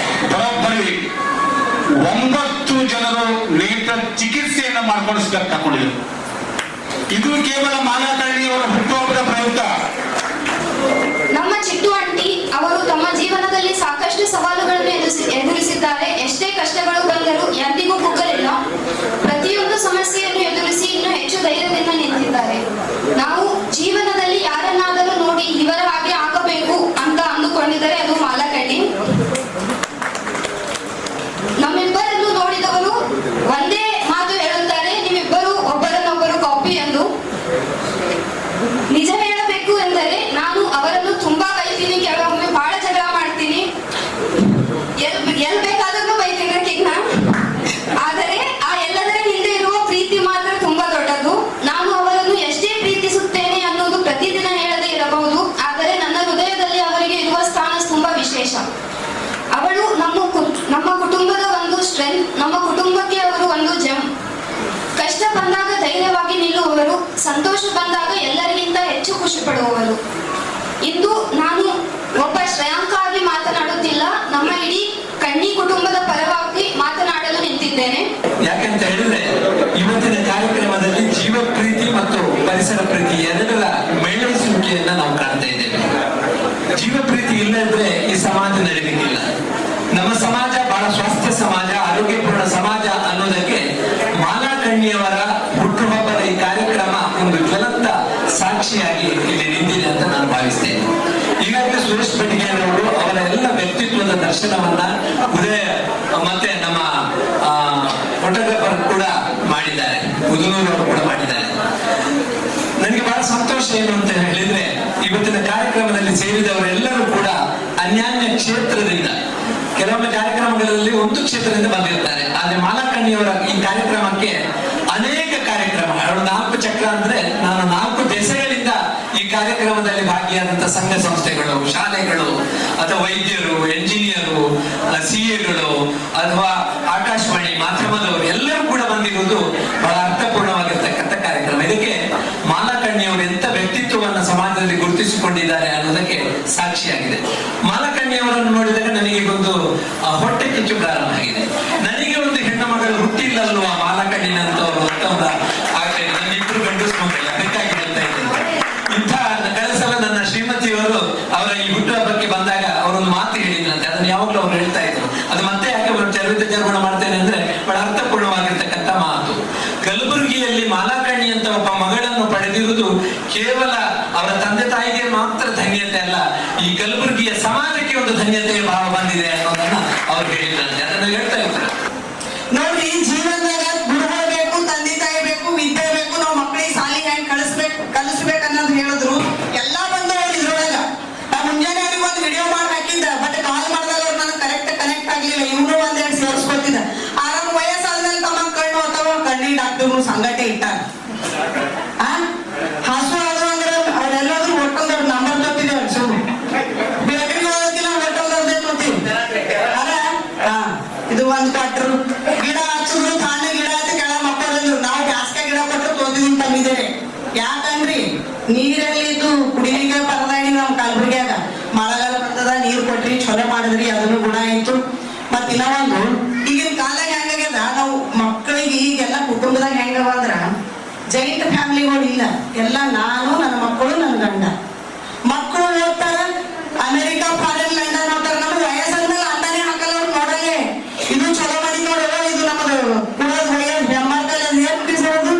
ಬರೋಬ್ಬರಿ 9 ಜನರು ನೇತ್ರ ಚಿಕಿತ್ಸೆಯನ್ನ ಮಾಡ್ಕೊಂಡು ತಗೊಂಡಿದ್ರು. ಇದು ಕೇವಲ ಮಾಲಾ ಕಣ್ಣಿ ಅವರ ಹುಟ್ಟುಹಬ್ಬದ ಪ್ರಯುಕ್ತ. ನಮ್ಮ ಚಿಟ್ಟು ಆಂಟಿ ಅವರು ತಮ್ಮ ಜೀವನದಲ್ಲಿ ಸಾಕಷ್ಟು ಸವಾಲುಗಳನ್ನು ಎದುರಿಸಿದ್ದಾರೆ. ಎಷ್ಟೇ ಕಷ್ಟಗಳು ಬಂದರೂ ಎಂದಿಗೂ ಕುಗ್ಗಲಿಲ್ಲ. ಪ್ರತಿಯೊಂದು ಸಮಸ್ಯೆಯನ್ನು ಎದುರಿಸಿ ಇನ್ನೂ ಹೆಚ್ಚು ಧೈರ್ಯದಿಂದ ನಿಂತಿದ್ದಾರೆ. ನಾವು ಜೀವನದಲ್ಲಿ ಯಾರನ್ನಾದರೂ ನೋಡಿ ಇವರ ಹಾಗೆ ಆಗಬೇಕು ಅಂತ ಅಂದುಕೊಂಡಿದ್ದರೆ ಅದು ಮಾಲಾ ಕಣ್ಣಿ. ನಮ್ಮಿಬ್ಬರನ್ನು ನೋಡಿದವರು ಒಂದೇ ಮಾತು ಹೇಳಲು ಸಂತೋಷ ಬಂದಾಗ ಎಲ್ಲರಿಗಿಂತ ಹೆಚ್ಚು ಖುಷಿ ಪಡುವವರು. ಇಂದು ನಾನು ಒಬ್ಬ ಶ್ರೇಯಾಂಕ ಆಗಿ ಮಾತನಾಡುತ್ತಿಲ್ಲ, ನಮ್ಮ ಇಡೀ ಕಣ್ಣಿ ಕುಟುಂಬದ ಪರವಾಗಿ ಮಾತನಾಡಲು ನಿಂತಿದ್ದೇನೆ. ಯಾಕಂತ ಹೇಳಿದ್ರೆ ಇವತ್ತಿನ ಕಾರ್ಯಕ್ರಮದಲ್ಲಿ ಜೀವ ಪ್ರೀತಿ ಮತ್ತು ಪರಿಸರ ಪ್ರೀತಿ ಎರಡರ ಮೇಳೈಸುವಿಕೆಯನ್ನ ನಾವು ಕಾಣ್ತಾ ಇದ್ದೇವೆ. ಜೀವ ಪ್ರೀತಿ ಇಲ್ಲದ್ರೆ ಈ ಸಮಾಜ ನಡೀಲಿಕ್ಕಿಲ್ಲ. ನಮ್ಮ ಸಮಾಜ ಬಹಳ ಸ್ವಾಸ್ಥ್ಯ ಸಮಾಜ, ಆರೋಗ್ಯಪೂರ್ಣ ಸಮಾಜ ಅನ್ನೋದಕ್ಕೆ ಮಾಲಾಕಣ್ಣಿಯವರ ಹುಟ್ಟುಹಬ್ಬದ ಈ ಕಾರ್ಯಕ್ರಮ ಒಂದು ಜ್ವಲಂತ ಸಾಕ್ಷಿಯಾಗಿ ಇಲ್ಲಿ ನಿಂತಿದೆ ಅಂತ ನಾನು ಭಾವಿಸ್ತೇನೆ. ಈಗಾಗಲೇ ಸುರೇಶ್ ಬೆಟ್ಟಿಗೆಯವರು ಅವರ ಎಲ್ಲ ವ್ಯಕ್ತಿತ್ವದ ದರ್ಶನವನ್ನ ಉದಯ ಮತ್ತೆ ನಮ್ಮ ಫೋಟೋಗ್ರಾಫರ್ ಕೂಡ ಮಾಡಿದ್ದಾರೆ, ಉದನೂರವರು ಕೂಡ ಮಾಡಿದ್ದಾರೆ. ನನಗೆ ಬಹಳ ಸಂತೋಷ ಏನು ಅಂತ ಹೇಳಿದ್ರೆ, ಇವತ್ತಿನ ಕಾರ್ಯಕ್ರಮದಲ್ಲಿ ಸೇರಿದವರೆಲ್ಲರೂ ಕೂಡ ಅನ್ಯಾನ್ಯ ಕ್ಷೇತ್ರದಿಂದ, ಕೆಲವೊಮ್ಮೆ ಕಾರ್ಯಕ್ರಮಗಳಲ್ಲಿ ಒಂದು ಕ್ಷೇತ್ರದಿಂದ ಬಂದಿರ್ತಾರೆ. ಆದ್ರೆ ಮಾಲಾಕಣ್ಣಿಯವರ ಈ ಕಾರ್ಯಕ್ರಮಕ್ಕೆ ಅನೇಕ ಕಾರ್ಯಕ್ರಮ, 4 ಚಕ್ರ ಅಂದ್ರೆ ನಾನು 4 ದೆಸೆಗಳಿಂದ ಈ ಕಾರ್ಯಕ್ರಮದಲ್ಲಿ ಭಾಗಿಯಾದಂತಹ ಸಂಘ ಸಂಸ್ಥೆಗಳು, ಶಾಲೆಗಳು, ಅಥವಾ ವೈದ್ಯರು, ಎಂಜಿನಿಯರು, CAಗಳು, ಅಥವಾ ಆಕಾಶವಾಣಿ ಮಾಧ್ಯಮದವರು ಎಲ್ಲರೂ ಕೂಡ ಬಂದಿರುವುದು ಬಹಳ ಅರ್ಥಪೂರ್ಣವಾಗಿರ್ತಕ್ಕಂಥ ಕಾರ್ಯಕ್ರಮ. ಇದಕ್ಕೆ ಮಾಲಾಕಣ್ಣಿಯವರು ಎಂತ ವ್ಯಕ್ತಿತ್ವವನ್ನು ಸಮಾಜದಲ್ಲಿ ಗುರುತಿಸಿಕೊಂಡಿದ್ದಾರೆ ಅನ್ನೋದಕ್ಕೆ ಸಾಕ್ಷಿಯಾಗಿದೆ. ಮಾಲಾಕಣ್ಣಿಯವರನ್ನು ನೋಡಿದಾಗ ನನಗೆ ಒಂದು ಹೊಟ್ಟೆ ಕಿಚ್ಚು ಪ್ರಾರಂಭ ಆಗಿದೆ. ನನಗೆ ಒಂದು ಹೆಣ್ಣು ಮಗಳು ಹುಟ್ಟಿಲ್ಲಲ್ವಾ ಮಾಲಾಕಣ್ಣಿನಂತವರು ಅಂತ ಒಂದು ಆಗ್ತದೆ. ನನ್ನ 2 ಗಂಡಸು ಮಕ್ಕಳು, ಅದಕ್ಕಾಗಿ ಹೇಳ್ತಾ ಇದ್ದೇನೆ. ಇಂಥ ಕಳೆಸಲ ನನ್ನ ಶ್ರೀಮತಿಯವರು ಅವರ ಈ ಹುಟ್ಟುಹಬ್ಬಕ್ಕೆ ಬಂದಾಗ ಅವರೊಂದು ಮಾತು ಹೇಳಿದ್ರಂತೆ, ಅದನ್ನು ಯಾವಾಗಲೂ ಅವರು ಹೇಳ್ತಾ ಇದ್ರು. ಅದು ಮತ್ತೆ ಯಾಕೆ ಚರ್ವಣ ಮಾಡ್ತೇನೆ ಅಂದ್ರೆ ಬಹಳ ಅರ್ಥಪೂರ್ಣವಾಗಿರ್ತಕ್ಕಂಥ ಮಾತು. ಕಲಬುರಗಿಯಲ್ಲಿ ಮಾಲಾಕಣ್ಣಿ ಅಂತ ಒಬ್ಬ ಮಗಳನ್ನು ಪಡೆದಿರುವುದು ಕೇವಲ ಅವರ ತಂದೆ ತಾಯಿಗೆ ಮಾತ್ರ ಧನ್ಯತೆ ಅಲ್ಲ, ಈ ಕಲಬುರಗಿಯ ಸಮಾಜಕ್ಕೆ ಒಂದು ಧನ್ಯತೆಯ ಭಾವ ಬಂದಿದೆ ಅನ್ನೋದನ್ನ ಅವ್ರು ಹೇಳಿದ್ರಂತೆ. ಅದನ್ನ ಹೇಳ್ತಾ ಇದ್ರು. ನೋಡ್ರಿ, ಜೀವನದಾಗ ಗುರುಗಳು ಬೇಕು, ತಂದೆ ತಾಯಿ ಬೇಕು, ವಿದ್ಯೆ ಬೇಕು, ನಾವು ಮಕ್ಕಳಿಗೆ ಸಾಲಿ ಹೆಂಗ್ ಕಲಿಸ್ಬೇಕು ಅನ್ನೋದು ಹೇಳಿದ್ರು. ಎಲ್ಲಾ ಬಂದವರು ಇದ್ರೊಳಗ ನಾವು ಮುಂಜಾನೆ ಅವ್ರಿಗೆ ಒಂದು ವಿಡಿಯೋ ಮಾಡಿ ಹಾಕಿದ್ದ, ಬಟ್ ಕಾಲ್ ಮಾಡಿದಾಗ ಅವ್ರು ನನಗೆ ಕನೆಕ್ಟ್ ಆಗ್ಲಿಲ್ಲ. ಇವನು ಒಂದೆರಡು ಸೇರಿಸ್ಕೊತಿದ್ದ. ಆರಾಮ್ ವಯಸ್ಸಾದ್ಮೇಲೆ ತಮ್ಮ ಕಣ್ಣು ಅಥವಾ ಕಣ್ಣಿನ ಡಾಕ್ಟರ್ನು ಸಂಗಟೆ ಇಟ್ಟಾರ. ಹಸು ಆದ್ರು ಅಂದ್ರೆ ಅವ್ರೆಲ್ಲಾದ್ರೂ ಒಟ್ಟೊಂದವ್ರು ನಂಬರ್ ಗೊತ್ತಿದ್ದೇವೆ, ಸುಮ್ಮನೆ ಬೇಕರಿಗೆ ಹೋಗೋದಿಲ್ಲ, ಒಟ್ಟೊಂದವ್ರದ್ದೇ ಗೊತ್ತೀವಿ. ಇದು ಒಂದ್ ಕೊಟ್ರು, ಗಿಡ ಹಚ್ಚಿದ್ರು, ತಾನೇ ಗಿಡ ಹಚ್ಚಿ ಕೆಳ ಮಕ್ಕಳು ನಾವು ಜಾಸ್ತಿ ಗಿಡ ಕೊಟ್ಟರು ತೋತಿದ್ದೀನಿ ತಂದಿದ್ದೇವೆ. ಯಾಕಂದ್ರಿ ನೀರಲ್ಲಿ ಇದು ಕುಡಿಲಿಕ್ಕೆ ಬರದಾಗಿ ನಮ್ ಕಲಬುರಗಿಯಾಗ ಮಳೆಗಾಲ ಬಂದದ, ನೀರ್ ಕೊಟ್ರಿ, ಚೊಲೆ ಮಾಡಿದ್ರಿ, ಅದನ್ನು ಗುಣ ಆಯ್ತು. ಮತ್ ಇನ್ನ ಒಂದು ಈಗಿನ ಕಾಲಾಗ ಹೆಂಗಾಗ್ಯದ, ನಾವು ಮಕ್ಕಳಿಗೆ ಈಗೆಲ್ಲ ಕುಟುಂಬದಾಗ ಹೆಂಗವ ಅಂದ್ರ ಜಾಯಿಂಟ್ ಫ್ಯಾಮಿಲಿಗಳು ಇಲ್ಲ. ಎಲ್ಲ ನಾನು, ನನ್ನ ಮಕ್ಕಳು, ನನ್ನ ಗಂಡ. ಮಕ್ಕಳು ಹೋಗ್ತಾರ ಅಮೆರಿಕ, ಫಾರಿನ್, ಲಂಡನ್ ಹೋಗ್ತಾರ. ನಮ್ಗೆ ವಯಸ್ಸಾದ್ಮೇಲೆ ಅಂದಾನೆ ಹಾಕಲ್ಲ ಅವ್ರು ನೋಡಲ್ಲೇ. ಇದು ಚಲೋ ಮಾಡಿ ನೋಡುವ, ಇದು ನಮ್ಮದು ಕುಡೋದು ವಯಸ್ಸು ಬೆಂಬಲದಲ್ಲಿ ಏನ್ ಬಿಡಿಸೋದು,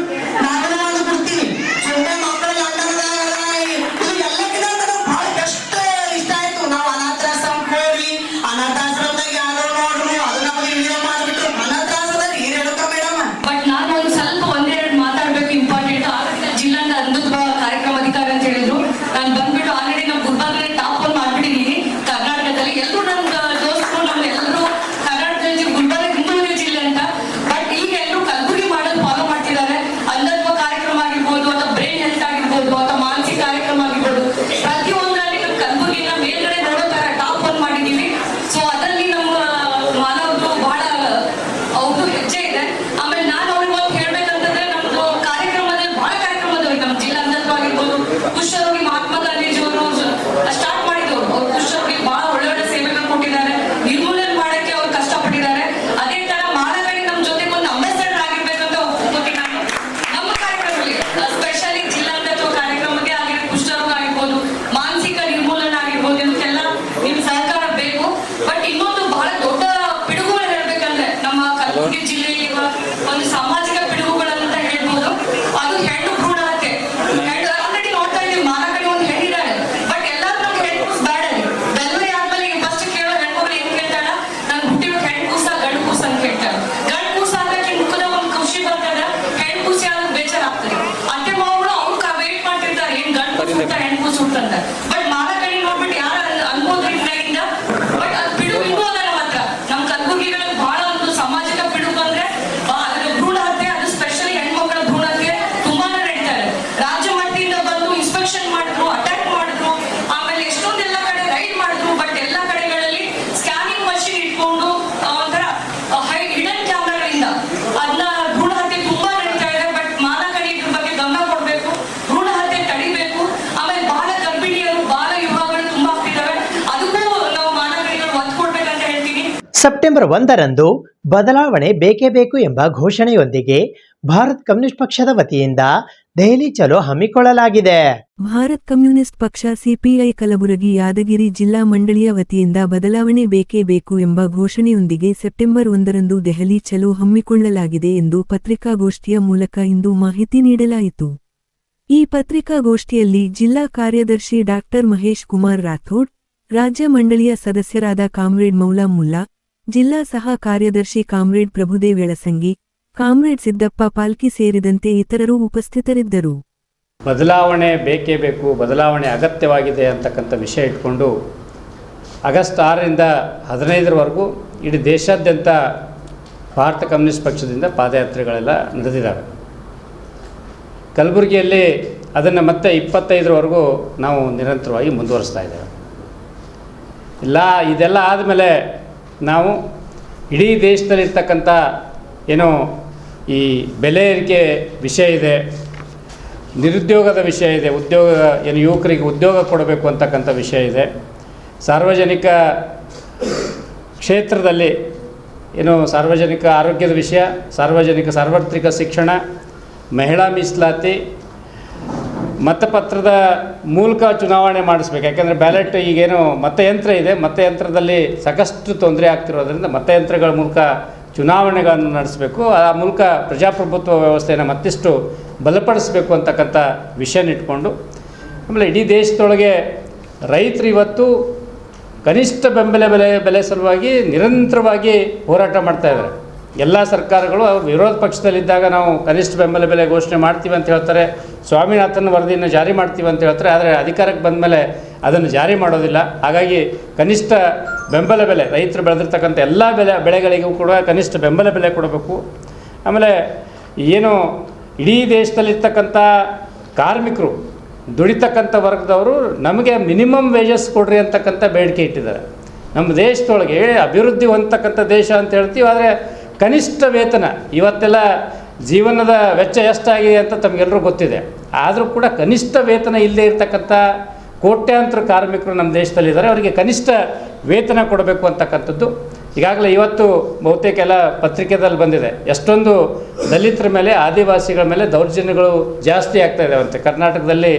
ನಾನು ಒಂದು ಕೊಡ್ತೀನಿ. ಸುಮ್ಮನೆ ಮಕ್ಕಳು ಲಂಡನ್ದಾಗ ಇದು ಎಲ್ಲಕ್ಕಿಂತ ನಮ್ಗೆ ಬಹಳ ಬೆಸ್ಟ್ ಇಷ್ಟ ಆಯ್ತು. ನಾವು ಅನಾಥಾಶ್ರಮಕ್ಕೆ ಹೋಗಿ ಅನಾಥಾಶ್ರಮದಾಗ ಯಾರೋ ನೋಡ್ರು, ಅದು ನಮಗೆ ವಿಡಿಯೋ ಮಾಡಿಬಿಟ್ಟು ಅನಾಥಾಶ್ರಮದಲ್ಲಿ ಏನ್ ಹೇಳ್ಕ ಮೇಡಮ್. ಬಟ್ ನಾನು ಒಂದು ಸ್ವಲ್ಪ ಒಂದೆರಡು ಮಾತಾಡ್ಬೇಕು ಇಂಪಾರ್ಟೆಂಟ್. ಜಿಲ್ಲಾ ಅಂಧತ್ವ ಕಾರ್ಯಕ್ರಮ ಅಧಿಕಾರಿ ಅಂತ ಹೇಳಿದ್ರು. ನಾನು ಸೆಪ್ಟೆಂಬರ್ 1ರಂದು ಬದಲಾವಣೆ ಬೇಕೇ ಬೇಕು ಎಂಬ ಘೋಷಣೆಯೊಂದಿಗೆ ಭಾರತ್ ಕಮ್ಯುನಿಸ್ಟ್ ಪಕ್ಷದ ವತಿಯಿಂದ ದೆಹಲಿ ಚಲೋ ಹಮ್ಮಿಕೊಳ್ಳಲಾಗಿದೆ. ಭಾರತ್ ಕಮ್ಯುನಿಸ್ಟ್ ಪಕ್ಷ ಸಿಪಿಐ ಕಲಬುರಗಿ ಯಾದಗಿರಿ ಜಿಲ್ಲಾ ಮಂಡಳಿಯ ವತಿಯಿಂದ ಬದಲಾವಣೆ ಬೇಕೇ ಬೇಕು ಎಂಬ ಘೋಷಣೆಯೊಂದಿಗೆ ಸೆಪ್ಟೆಂಬರ್ 1ರಂದು ದೆಹಲಿ ಚಲೋ ಹಮ್ಮಿಕೊಳ್ಳಲಾಗಿದೆ ಎಂದು ಪತ್ರಿಕಾಗೋಷ್ಠಿಯ ಮೂಲಕ ಇಂದು ಮಾಹಿತಿ ನೀಡಲಾಯಿತು. ಈ ಪತ್ರಿಕಾಗೋಷ್ಠಿಯಲ್ಲಿ ಜಿಲ್ಲಾ ಕಾರ್ಯದರ್ಶಿ ಡಾಕ್ಟರ್ ಮಹೇಶ್ ಕುಮಾರ್ ರಾಥೋಡ್, ರಾಜ್ಯ ಮಂಡಳಿಯ ಸದಸ್ಯರಾದ ಕಾಮ್ರೇಡ್ ಮೌಲಾ ಮುಲ್ಲಾ, ಜಿಲ್ಲಾ ಸಹ ಕಾರ್ಯದರ್ಶಿ ಕಾಮ್ರೇಡ್ ಪ್ರಭುದೇವ್ ಯಳಸಂಗಿ, ಕಾಮ್ರೇಡ್ ಸಿದ್ದಪ್ಪ ಪಾಲ್ಕಿ ಸೇರಿದಂತೆ ಇತರರು ಉಪಸ್ಥಿತರಿದ್ದರು. ಬದಲಾವಣೆ ಬೇಕೇ ಬೇಕು, ಬದಲಾವಣೆ ಅಗತ್ಯವಾಗಿದೆ ಅಂತಕ್ಕಂಥ ವಿಷಯ ಇಟ್ಕೊಂಡು ಆಗಸ್ಟ್ 6ರಿಂದ 15ರವರೆಗೂ ಇಡೀ ದೇಶಾದ್ಯಂತ ಭಾರತ ಕಮ್ಯುನಿಸ್ಟ್ ಪಕ್ಷದಿಂದ ಪಾದಯಾತ್ರೆಗಳೆಲ್ಲ ನಡೆದಿದ್ದಾವೆ. ಕಲಬುರಗಿಯಲ್ಲಿ ಅದನ್ನು ಮತ್ತೆ 25ರವರೆಗೂ ನಾವು ನಿರಂತರವಾಗಿ ಮುಂದುವರಿಸ್ತಾ ಇದ್ದೇವೆ. ಇದೆಲ್ಲ ಆದಮೇಲೆ ನಾವು ಇಡೀ ದೇಶದಲ್ಲಿರ್ತಕ್ಕಂಥ ಏನೋ ಈ ಬೆಲೆ ಏರಿಕೆ ವಿಷಯ ಇದೆ, ನಿರುದ್ಯೋಗದ ವಿಷಯ ಇದೆ, ಏನು ಯುವಕರಿಗೆ ಉದ್ಯೋಗ ಕೊಡಬೇಕು ಅಂತಕ್ಕಂಥ ವಿಷಯ ಇದೆ, ಸಾರ್ವಜನಿಕ ಕ್ಷೇತ್ರದಲ್ಲಿ ಏನು ಸಾರ್ವಜನಿಕ ಆರೋಗ್ಯದ ವಿಷಯ, ಸಾರ್ವತ್ರಿಕ ಶಿಕ್ಷಣ, ಮಹಿಳಾ ಮೀಸಲಾತಿ, ಮತಪತ್ರದ ಮೂಲಕ ಚುನಾವಣೆ ಮಾಡಿಸ್ಬೇಕು. ಯಾಕೆಂದರೆ ಬ್ಯಾಲೆಟ್ ಈಗೇನು ಮತಯಂತ್ರ ಇದೆ, ಮತಯಂತ್ರದಲ್ಲಿ ಸಾಕಷ್ಟು ತೊಂದರೆ ಆಗ್ತಿರೋದ್ರಿಂದ ಮತಯಂತ್ರಗಳ ಮೂಲಕ ಚುನಾವಣೆಗಳನ್ನು ನಡೆಸಬೇಕು. ಆ ಮೂಲಕ ಪ್ರಜಾಪ್ರಭುತ್ವ ವ್ಯವಸ್ಥೆಯನ್ನು ಮತ್ತಿಷ್ಟು ಬಲಪಡಿಸಬೇಕು ಅಂತಕ್ಕಂಥ ವಿಷಯನ ಇಟ್ಕೊಂಡು, ಆಮೇಲೆ ಇಡೀ ದೇಶದೊಳಗೆ ರೈತರು ಇವತ್ತು ಕನಿಷ್ಠ ಬೆಲೆ ಸಲುವಾಗಿ ನಿರಂತರವಾಗಿ ಹೋರಾಟ ಮಾಡ್ತಾಯಿದ್ದಾರೆ. ಎಲ್ಲ ಸರ್ಕಾರಗಳು ವಿರೋಧ ಪಕ್ಷದಲ್ಲಿದ್ದಾಗ ನಾವು ಕನಿಷ್ಠ ಬೆಂಬಲ ಬೆಲೆ ಘೋಷಣೆ ಮಾಡ್ತೀವಿ ಅಂತ ಹೇಳ್ತಾರೆ, ಸ್ವಾಮಿನಾಥನ್ ವರದಿಯನ್ನು ಜಾರಿ ಮಾಡ್ತೀವಿ ಅಂತ ಹೇಳ್ತಾರೆ. ಆದರೆ ಅಧಿಕಾರಕ್ಕೆ ಬಂದ ಮೇಲೆ ಅದನ್ನು ಜಾರಿ ಮಾಡೋದಿಲ್ಲ. ಹಾಗಾಗಿ ಕನಿಷ್ಠ ಬೆಂಬಲ ಬೆಲೆ, ರೈತರು ಬೆಳೆದಿರ್ತಕ್ಕಂಥ ಎಲ್ಲ ಬೆಳೆಗಳಿಗೂ ಕೂಡ ಕನಿಷ್ಠ ಬೆಂಬಲ ಬೆಲೆ ಕೊಡಬೇಕು. ಆಮೇಲೆ ಏನು ಇಡೀ ದೇಶದಲ್ಲಿರ್ತಕ್ಕಂಥ ಕಾರ್ಮಿಕರು, ದುಡಿತಕ್ಕಂಥ ವರ್ಗದವರು ನಮಗೆ ಮಿನಿಮಮ್ ವೇಜಸ್ ಕೊಡ್ರಿ ಅಂತಕ್ಕಂಥ ಬೇಡಿಕೆ ಇಟ್ಟಿದ್ದಾರೆ. ನಮ್ಮ ದೇಶದೊಳಗೆ ಅಭಿವೃದ್ಧಿ ಹೊಂದತಕ್ಕಂಥ ದೇಶ ಅಂತ ಹೇಳ್ತೀವಿ, ಆದರೆ ಕನಿಷ್ಠ ವೇತನ ಇವತ್ತೆಲ್ಲ ಜೀವನದ ವೆಚ್ಚ ಎಷ್ಟಾಗಿದೆ ಅಂತ ತಮಗೆಲ್ಲರೂ ಗೊತ್ತಿದೆ. ಆದರೂ ಕೂಡ ಕನಿಷ್ಠ ವೇತನ ಇಲ್ಲದೇ ಇರತಕ್ಕಂಥ ಕೋಟ್ಯಾಂತರ ಕಾರ್ಮಿಕರು ನಮ್ಮ ದೇಶದಲ್ಲಿದ್ದಾರೆ. ಅವರಿಗೆ ಕನಿಷ್ಠ ವೇತನ ಕೊಡಬೇಕು ಅಂತಕ್ಕಂಥದ್ದು ಈಗಾಗಲೇ ಇವತ್ತು ಬಹುತೇಕ ಎಲ್ಲ ಪತ್ರಿಕೆದಲ್ಲಿ ಬಂದಿದೆ. ಎಷ್ಟೊಂದು ದಲಿತರ ಮೇಲೆ, ಆದಿವಾಸಿಗಳ ಮೇಲೆ ದೌರ್ಜನ್ಯಗಳು ಜಾಸ್ತಿ ಆಗ್ತಾ ಇದ್ದಾವಂತೆ. ಕರ್ನಾಟಕದಲ್ಲಿ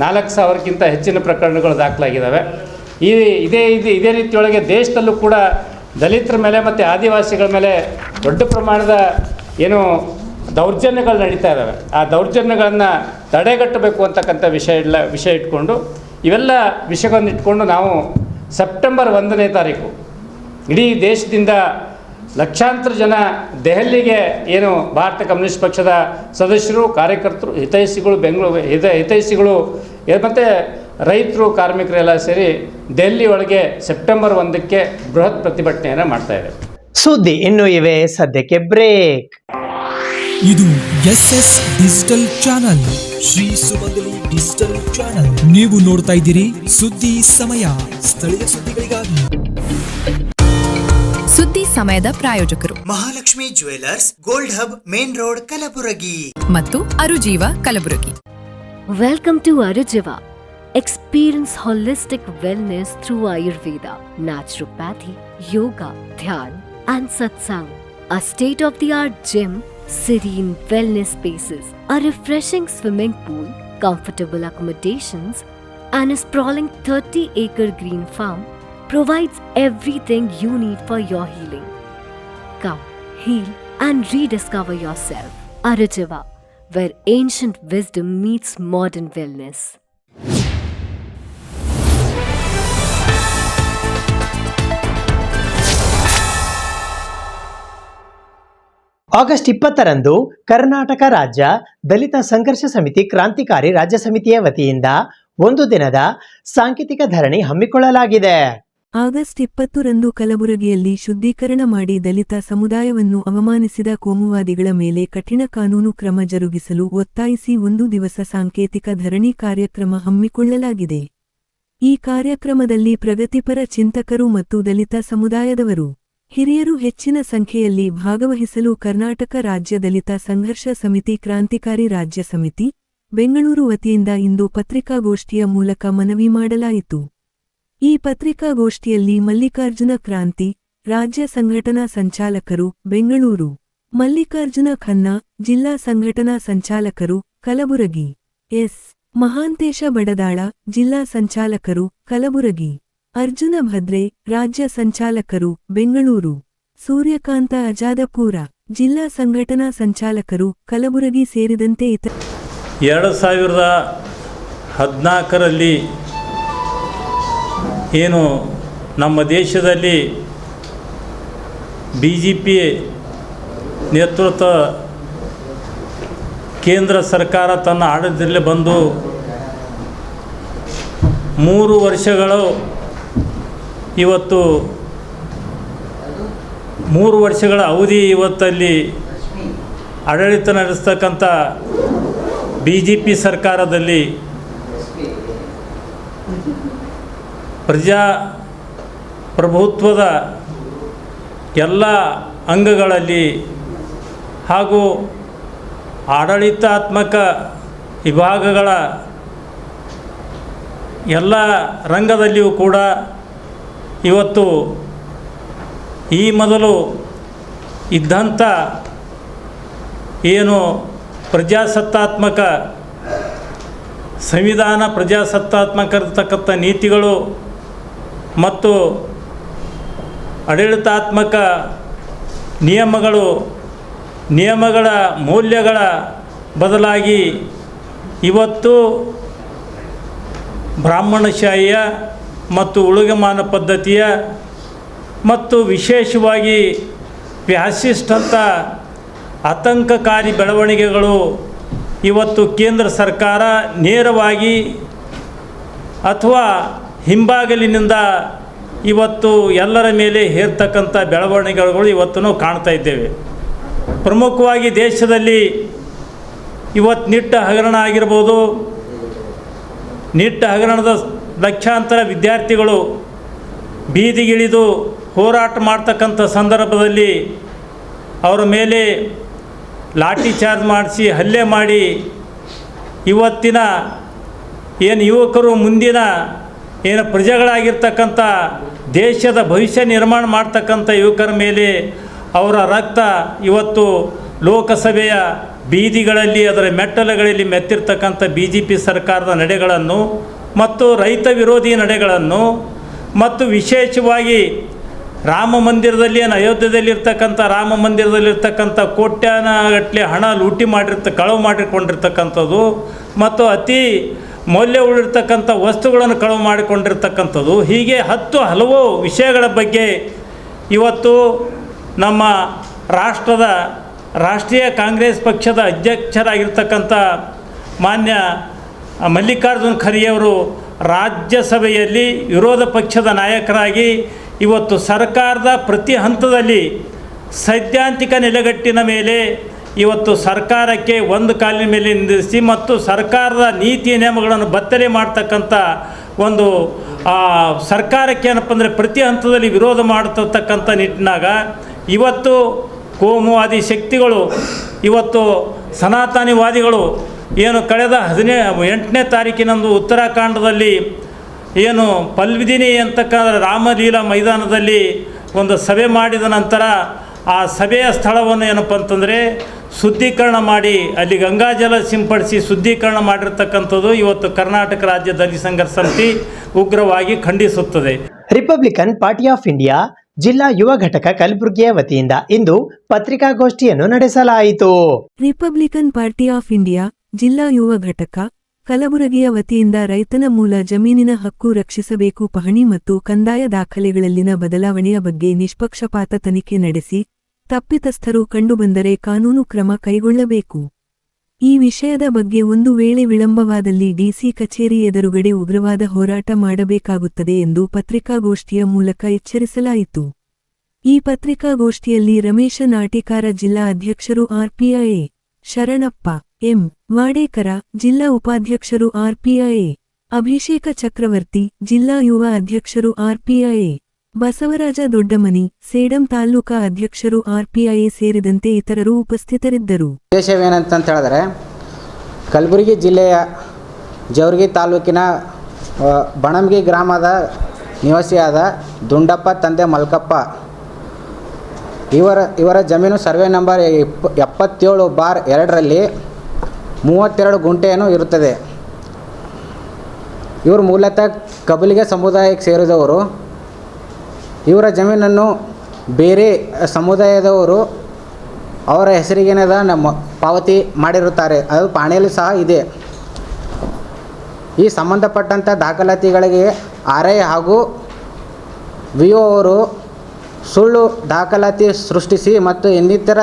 4,000ಕ್ಕಿಂತ ಹೆಚ್ಚಿನ ಪ್ರಕರಣಗಳು ದಾಖಲಾಗಿದ್ದಾವೆ. ಇದೇ ರೀತಿಯೊಳಗೆ ದೇಶದಲ್ಲೂ ಕೂಡ ದಲಿತರ ಮೇಲೆ ಮತ್ತು ಆದಿವಾಸಿಗಳ ಮೇಲೆ ದೊಡ್ಡ ಪ್ರಮಾಣದ ಏನು ದೌರ್ಜನ್ಯಗಳು ನಡೀತಾ ಇದ್ದಾವೆ. ಆ ದೌರ್ಜನ್ಯಗಳನ್ನು ತಡೆಗಟ್ಟಬೇಕು ಅಂತಕ್ಕಂಥ ವಿಷಯ ಇಟ್ಕೊಂಡು ಇವೆಲ್ಲ ವಿಷಯಗಳನ್ನು ಇಟ್ಕೊಂಡು ನಾವು ಸೆಪ್ಟೆಂಬರ್ 1ನೇ ತಾರೀಕು ಇಡೀ ದೇಶದಿಂದ ಲಕ್ಷಾಂತರ ಜನ ದೆಹಲಿಗೆ ಏನು ಭಾರತ ಕಮ್ಯುನಿಸ್ಟ್ ಪಕ್ಷದ ಸದಸ್ಯರು, ಕಾರ್ಯಕರ್ತರು, ಹಿತೈಷಿಗಳು ಮತ್ತು ರೈತರು, ಕಾರ್ಮಿಕರೆಲ್ಲ ಸೇರಿ ದೆಹಲಿ ಒಳಗೆ ಸೆಪ್ಟೆಂಬರ್ 1ಕ್ಕೆ ಬೃಹತ್ ಪ್ರತಿಭಟನೆಯನ್ನು ಮಾಡ್ತಾ ಇದೆ. ಸುದ್ದಿ ಇನ್ನೂ ಇವೆ, ಸದ್ಯಕ್ಕೆ ಬ್ರೇಕ್. ಇದು SS ಡಿಜಿಟಲ್ ಚಾನಲ್, ಶ್ರೀ ಸುಮಂಗಲಿ ಡಿಜಿಟಲ್ ಚಾನಲ್. ನೀವು ನೋಡ್ತಾ ಇದ್ದೀರಿ ಸುದ್ದಿ ಸಮಯ, ಸ್ಥಳೀಯ ಸುದ್ದಿಗಳಿಗಾಗಿ. ಸುದ್ದಿ ಸಮಯದ ಪ್ರಾಯೋಜಕರು Mahalakshmi jewellers, gold hub, main road, Kalaburagi ಮತ್ತು ಅರುಜೀವ Kalaburagi. Welcome to Arujiva. Experience holistic wellness through Ayurveda, naturopathy, yoga, dhyan, and satsang. A state-of-the-art gym, serene wellness spaces, a refreshing swimming pool, comfortable accommodations, and a sprawling 30-acre green farm provides everything you need for your healing. Come, heal, and rediscover yourself. Arujiva, where ancient wisdom meets modern wellness. August 20ರಂದು ಕರ್ನಾಟಕ ರಾಜ್ಯ ದಲಿತ ಸಂಘರ್ಷ ಸಮಿತಿ ಕ್ರಾಂತಿಕಾರಿ ರಾಜ್ಯ ಸಮಿತಿಯ ವತಿಯಿಂದ ಒಂದು ದಿನದ ಸಾಂಕೇತಿಕ ಧರಣಿ ಹಮ್ಮಿಕೊಳ್ಳಲಾಗಿದೆ. ಆಗಸ್ಟ್ 20ರಂದು ಕಲಬುರಗಿಯಲ್ಲಿ ಶುದ್ಧೀಕರಣ ಮಾಡಿ ದಲಿತ ಸಮುದಾಯವನ್ನು ಅವಮಾನಿಸಿದ ಕೋಮುವಾದಿಗಳ ಮೇಲೆ ಕಠಿಣ ಕಾನೂನು ಕ್ರಮ ಜರುಗಿಸಲು ಒತ್ತಾಯಿಸಿ ಒಂದು ದಿವಸ ಸಾಂಕೇತಿಕ ಧರಣಿ ಕಾರ್ಯಕ್ರಮ ಹಮ್ಮಿಕೊಳ್ಳಲಾಗಿದೆ. ಈ ಕಾರ್ಯಕ್ರಮದಲ್ಲಿ ಪ್ರಗತಿಪರ ಚಿಂತಕರು ಮತ್ತು ದಲಿತ ಸಮುದಾಯದವರು, ಹಿರಿಯರು ಹೆಚ್ಚಿನ ಸಂಖ್ಯೆಯಲ್ಲಿ ಭಾಗವಹಿಸಲು ಕರ್ನಾಟಕ ರಾಜ್ಯ ದಲಿತ ಸಂಘರ್ಷ ಸಮಿತಿ ಕ್ರಾಂತಿಕಾರಿ ರಾಜ್ಯ ಸಮಿತಿ, ಬೆಂಗಳೂರು ವತಿಯಿಂದ ಇಂದು ಪತ್ರಿಕಾಗೋಷ್ಠಿಯ ಮೂಲಕ ಮನವಿ ಮಾಡಲಾಯಿತು. ಈ ಪತ್ರಿಕಾಗೋಷ್ಠಿಯಲ್ಲಿ ಮಲ್ಲಿಕಾರ್ಜುನ ಕ್ರಾಂತಿ, ರಾಜ್ಯ ಸಂಘಟನಾ ಸಂಚಾಲಕರು, ಬೆಂಗಳೂರು. ಮಲ್ಲಿಕಾರ್ಜುನ ಖನ್ನಾ, ಜಿಲ್ಲಾ ಸಂಘಟನಾ ಸಂಚಾಲಕರು, ಕಲಬುರಗಿ. ಎಸ್. ಮಹಾಂತೇಶ ಬಡದಾಳ, ಜಿಲ್ಲಾ ಸಂಚಾಲಕರು, ಕಲಬುರಗಿ. ಅರ್ಜುನ ಭದ್ರೆ, ರಾಜ್ಯ ಸಂಚಾಲಕರು, ಬೆಂಗಳೂರು. ಸೂರ್ಯಕಾಂತ ಅಜಾದಪೂರ, ಜಿಲ್ಲಾ ಸಂಘಟನಾ ಸಂಚಾಲಕರು, ಕಲಬುರಗಿ ಸೇರಿದಂತೆ ಇತರ 2014ರಲ್ಲಿ ಏನು ನಮ್ಮ ದೇಶದಲ್ಲಿ BJP ನೇತೃತ್ವ ಕೇಂದ್ರ ಸರ್ಕಾರ ತನ್ನ ಆಡಳಿತದಲ್ಲಿ ಬಂದು 3 ವರ್ಷಗಳು ಇವತ್ತು 3 ವರ್ಷಗಳ ಅವಧಿ ಇವತ್ತಲ್ಲಿ ಆಡಳಿತ ನಡೆಸ್ತಕ್ಕಂಥ BJP ಸರ್ಕಾರದಲ್ಲಿ ಪ್ರಜಾಪ್ರಭುತ್ವದ ಎಲ್ಲ ಅಂಗಗಳಲ್ಲಿ ಹಾಗೂ ಆಡಳಿತಾತ್ಮಕ ವಿಭಾಗಗಳ ಎಲ್ಲ ರಂಗದಲ್ಲಿಯೂ ಕೂಡ ಇವತ್ತು ಈ ಮೊದಲು ಇದ್ದಂಥ ಏನು ಪ್ರಜಾಸತ್ತಾತ್ಮಕ ಸಂವಿಧಾನ ಪ್ರಜಾಸತ್ತಾತ್ಮಕ ಇರತಕ್ಕಂಥ ನೀತಿಗಳು ಮತ್ತು ಆಡಳಿತಾತ್ಮಕ ನಿಯಮಗಳ ಮೌಲ್ಯಗಳ ಬದಲಾಗಿ ಇವತ್ತು ಬ್ರಾಹ್ಮಣಶಾಹಿಯ ಮತ್ತು ಉಳುಗಮಾನ ಪದ್ಧತಿಯ ಮತ್ತು ವಿಶೇಷವಾಗಿ ಫ್ಯಾಸಿಸ್ಟ್ ಅಂತ ಆತಂಕಕಾರಿ ಬೆಳವಣಿಗೆಗಳು ಇವತ್ತು ಕೇಂದ್ರ ಸರ್ಕಾರ ನೇರವಾಗಿ ಅಥವಾ ಹಿಂಬಾಗಿಲಿನಿಂದ ಇವತ್ತು ಎಲ್ಲರ ಮೇಲೆ ಹೇರ್ತಕ್ಕಂಥ ಬೆಳವಣಿಗೆಗಳು ಇವತ್ತು ನಾವು ಕಾಣ್ತಾ ಇದ್ದೇವೆ. ಪ್ರಮುಖವಾಗಿ ದೇಶದಲ್ಲಿ ಇವತ್ತು ನಿಟ್ಟ ಹಗರಣ ಆಗಿರ್ಬೋದು. ನಿಟ್ಟ ಹಗರಣದ ಲಕ್ಷಾಂತರ ವಿದ್ಯಾರ್ಥಿಗಳು ಬೀದಿಗಿಳಿದು ಹೋರಾಟ ಮಾಡ್ತಕ್ಕಂಥ ಸಂದರ್ಭದಲ್ಲಿ ಅವರ ಮೇಲೆ ಲಾಠಿ ಚಾರ್ಜ್ ಮಾಡಿಸಿ ಹಲ್ಲೆ ಮಾಡಿ ಇವತ್ತಿನ ಏನು ಯುವಕರು ಮುಂದಿನ ಏನು ಪ್ರಜೆಗಳಾಗಿರ್ತಕ್ಕಂಥ ದೇಶದ ಭವಿಷ್ಯ ನಿರ್ಮಾಣ ಮಾಡ್ತಕ್ಕಂಥ ಯುವಕರ ಮೇಲೆ ಅವರ ರಕ್ತ ಇವತ್ತು ಲೋಕಸಭೆಯ ಬೀದಿಗಳಲ್ಲಿ ಅದರ ಮೆಟ್ಟಲುಗಳಲ್ಲಿ ಮೆತ್ತಿರ್ತಕ್ಕಂಥ BJP ಸರ್ಕಾರದ ನಡೆಗಳನ್ನು ಮತ್ತು ರೈತ ವಿರೋಧಿ ನಡೆಗಳನ್ನು ಮತ್ತು ವಿಶೇಷವಾಗಿ ರಾಮ ಮಂದಿರದಲ್ಲಿ ಏನು ಅಯೋಧ್ಯೆಯಲ್ಲಿರ್ತಕ್ಕಂಥ ರಾಮ ಮಂದಿರದಲ್ಲಿರ್ತಕ್ಕಂಥ ಕೋಟ್ಯಾನಗಟ್ಟಲೆ ಹಣ ಲೂಟಿ ಕಳವು ಮಾಡಿಕೊಂಡಿರ್ತಕ್ಕಂಥದ್ದು ಮತ್ತು ಅತಿ ಮೌಲ್ಯವುಳ್ಳಿರ್ತಕ್ಕಂಥ ವಸ್ತುಗಳನ್ನು ಕಳವು ಮಾಡಿಕೊಂಡಿರ್ತಕ್ಕಂಥದ್ದು, ಹೀಗೆ ಹಲವು ವಿಷಯಗಳ ಬಗ್ಗೆ ಇವತ್ತು ನಮ್ಮ ರಾಷ್ಟ್ರೀಯ ಕಾಂಗ್ರೆಸ್ ಪಕ್ಷದ ಅಧ್ಯಕ್ಷರಾಗಿರ್ತಕ್ಕಂಥ ಮಾನ್ಯ ಮಲ್ಲಿಕಾರ್ಜುನ ಖರ್ಗೆಯವರು ರಾಜ್ಯಸಭೆಯಲ್ಲಿ ವಿರೋಧ ಪಕ್ಷದ ನಾಯಕರಾಗಿ ಇವತ್ತು ಸರ್ಕಾರದ ಪ್ರತಿ ಹಂತದಲ್ಲಿ ಸೈದ್ಧಾಂತಿಕ ನೆಲೆಗಟ್ಟಿನ ಮೇಲೆ ಇವತ್ತು ಸರ್ಕಾರಕ್ಕೆ ಒಂದು ಕಾಲಿನ ಮೇಲೆ ನಿಂದಿರಿಸಿ ಮತ್ತು ಸರ್ಕಾರದ ನೀತಿ ನಿಯಮಗಳನ್ನು ಬತ್ತಲೆ ಮಾಡ್ತಕ್ಕಂಥ ಒಂದು ಸರ್ಕಾರಕ್ಕೆ ಏನಪ್ಪ ಅಂದರೆ ಪ್ರತಿ ಹಂತದಲ್ಲಿ ವಿರೋಧ ಮಾಡತಕ್ಕಂಥ ನಿಟ್ಟಿನಾಗ ಇವತ್ತು ಕೋಮುವಾದಿ ಶಕ್ತಿಗಳು ಇವತ್ತು ಸನಾತನಿವಾದಿಗಳು ಏನು ಕಳೆದ 8ನೇ ತಾರೀಕಿನಂದು ಉತ್ತರಾಖಂಡದಲ್ಲಿ ಏನು ಪಲ್ವಿದಿನಿ ಅಂತಕ್ಕಂಥ ರಾಮಲೀಲಾ ಮೈದಾನದಲ್ಲಿ ಒಂದು ಸಭೆ ಮಾಡಿದ ನಂತರ ಆ ಸಭೆಯ ಸ್ಥಳವನ್ನು ಏನಪ್ಪ ಅಂತಂದರೆ ಶುದ್ಧೀಕರಣ ಮಾಡಿ ಅಲ್ಲಿ ಗಂಗಾಜಲ ಸಿಂಪಡಿಸಿ ಶುದ್ಧೀಕರಣ ಮಾಡಿರ್ತಕ್ಕಂಥದ್ದು ಇವತ್ತು ಕರ್ನಾಟಕ ರಾಜ್ಯ ದಲಿತ ಸಂಘರ್ಷ ಸಮಿತಿ ಉಗ್ರವಾಗಿ ಖಂಡಿಸುತ್ತದೆ. ರಿಪಬ್ಲಿಕನ್ ಪಾರ್ಟಿ ಆಫ್ ಇಂಡಿಯಾ ಜಿಲ್ಲಾ ಯುವ ಘಟಕ ಕಲಬುರಗಿಯ ವತಿಯಿಂದ ಇಂದು ಪತ್ರಿಕಾಗೋಷ್ಠಿಯನ್ನು ನಡೆಸಲಾಯಿತು. ರಿಪಬ್ಲಿಕನ್ ಪಾರ್ಟಿ ಆಫ್ ಇಂಡಿಯಾ ಜಿಲ್ಲಾ ಯುವ ಘಟಕ ಕಲಬುರಗಿಯ ವತಿಯಿಂದ ರೈತನ ಮೂಲ ಜಮೀನಿನ ಹಕ್ಕು ರಕ್ಷಿಸಬೇಕು, ಪಹಣಿ ಮತ್ತು ಕಂದಾಯ ದಾಖಲೆಗಳಲ್ಲಿನ ಬದಲಾವಣೆಯ ಬಗ್ಗೆ ನಿಷ್ಪಕ್ಷಪಾತ ತನಿಖೆ ನಡೆಸಿ ತಪ್ಪಿತಸ್ಥರು ಕಂಡುಬಂದರೆ ಕಾನೂನು ಕ್ರಮ ಕೈಗೊಳ್ಳಬೇಕು. ಈ ವಿಷಯದ ಬಗ್ಗೆ ಒಂದು ವೇಳೆ ವಿಳಂಬವಾದಲ್ಲಿ ಡಿಸಿ ಕಚೇರಿ ಎದುರುಗಡೆ ಉಗ್ರವಾದ ಹೋರಾಟ ಮಾಡಬೇಕಾಗುತ್ತದೆ ಎಂದು ಪತ್ರಿಕಾಗೋಷ್ಠಿಯ ಮೂಲಕ ಎಚ್ಚರಿಸಲಾಯಿತು. ಈ ಪತ್ರಿಕಾಗೋಷ್ಠಿಯಲ್ಲಿ ರಮೇಶ ನಾಟಿಕಾರ ಜಿಲ್ಲಾ ಅಧ್ಯಕ್ಷರು RPIA, ಶರಣಪ್ಪ ಎಂ. ವಾಡೇಕರ ಜಿಲ್ಲಾ ಉಪಾಧ್ಯಕ್ಷರು RPIA, ಅಭಿಷೇಕ ಚಕ್ರವರ್ತಿ ಜಿಲ್ಲಾ ಯುವ ಅಧ್ಯಕ್ಷರು RPIA, ಬಸವರಾಜ ದೊಡ್ಡಮನಿ ಸೇಡಂ ತಾಲೂಕಾ ಅಧ್ಯಕ್ಷರು RPIA ಸೇರಿದಂತೆ ಇತರರು ಉಪಸ್ಥಿತರಿದ್ದರು. ಉದ್ದೇಶವೇನಂತ ಹೇಳಿದ್ರೆ ಕಲಬುರಗಿ ಜಿಲ್ಲೆಯ ಜವರ್ಗಿ ತಾಲೂಕಿನ ಬಣಂಗಿ ಗ್ರಾಮದ ನಿವಾಸಿಯಾದ ದುಂಡಪ್ಪ ತಂದೆ ಮಲ್ಕಪ್ಪ ಇವರ ಜಮೀನು ಸರ್ವೆ ನಂಬರ್ 77/2ರಲ್ಲಿ 32 ಗುಂಟೆಯನ್ನು ಇರುತ್ತದೆ. ಇವರು ಮೂಲತಃ ಕಬಲಿಗೆ ಸಮುದಾಯಕ್ಕೆ ಸೇರಿದವರು. ಇವರ ಜಮೀನನ್ನು ಬೇರೆ ಸಮುದಾಯದವರು ಅವರ ಹೆಸರಿಗೇನದ ಪಾವತಿ ಮಾಡಿರುತ್ತಾರೆ. ಅದು ಪಾಣಿಯಲ್ಲಿ ಸಹ ಇದೆ. ಈ ಸಂಬಂಧಪಟ್ಟಂಥ ದಾಖಲಾತಿಗಳಿಗೆ RI ಹಾಗೂ VO ಅವರು ಸುಳ್ಳು ದಾಖಲಾತಿ ಸೃಷ್ಟಿಸಿ ಮತ್ತು ಇನ್ನಿತರ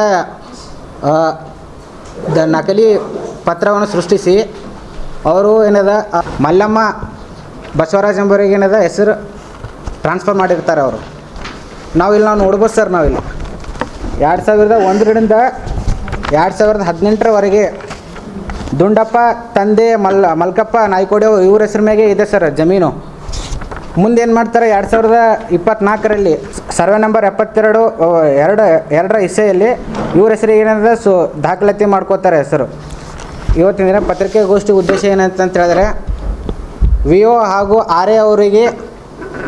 ನಕಲಿ ಪತ್ರವನ್ನು ಸೃಷ್ಟಿಸಿ ಅವರು ಏನದ ಮಲ್ಲಮ್ಮ ಬಸವರಾಜ್ ಎಂಬವರಿಗೆ ಏನದ ಹೆಸರು ಟ್ರಾನ್ಸ್ಫರ್ ಮಾಡಿರ್ತಾರೆ ಅವರು. ನಾವು ನೋಡ್ಬೋದು ಸರ್, ನಾವಿಲ್ಲಿ 2001ರಿಂದ 2018ರವರೆಗೆ ದುಂಡಪ್ಪ ತಂದೆ ಮಲ್ಕಪ್ಪ ನಾಯ್ಕೋಡಿ ಇವ್ರ ಹೆಸರು ಮೇಲೆ ಇದೆ ಸರ್ ಜಮೀನು. ಮುಂದೆ ಏನು ಮಾಡ್ತಾರೆ, 2024ರಲ್ಲಿ ಸರ್ವೆ ನಂಬರ್ 72/2ರ ಇಸೆಯಲ್ಲಿ ಇವ್ರ ಹೆಸರಿಗೆ ಏನಂದ್ರೆ ದಾಖಲಾತಿ ಮಾಡ್ಕೋತಾರೆ ಹೆಸರು. ಇವತ್ತಿನ ದಿನ ಪತ್ರಿಕಾಗೋಷ್ಠಿ ಉದ್ದೇಶ ಏನಂತ ಹೇಳಿದ್ರೆ, VO ಹಾಗೂ RI ಅವರಿಗೆ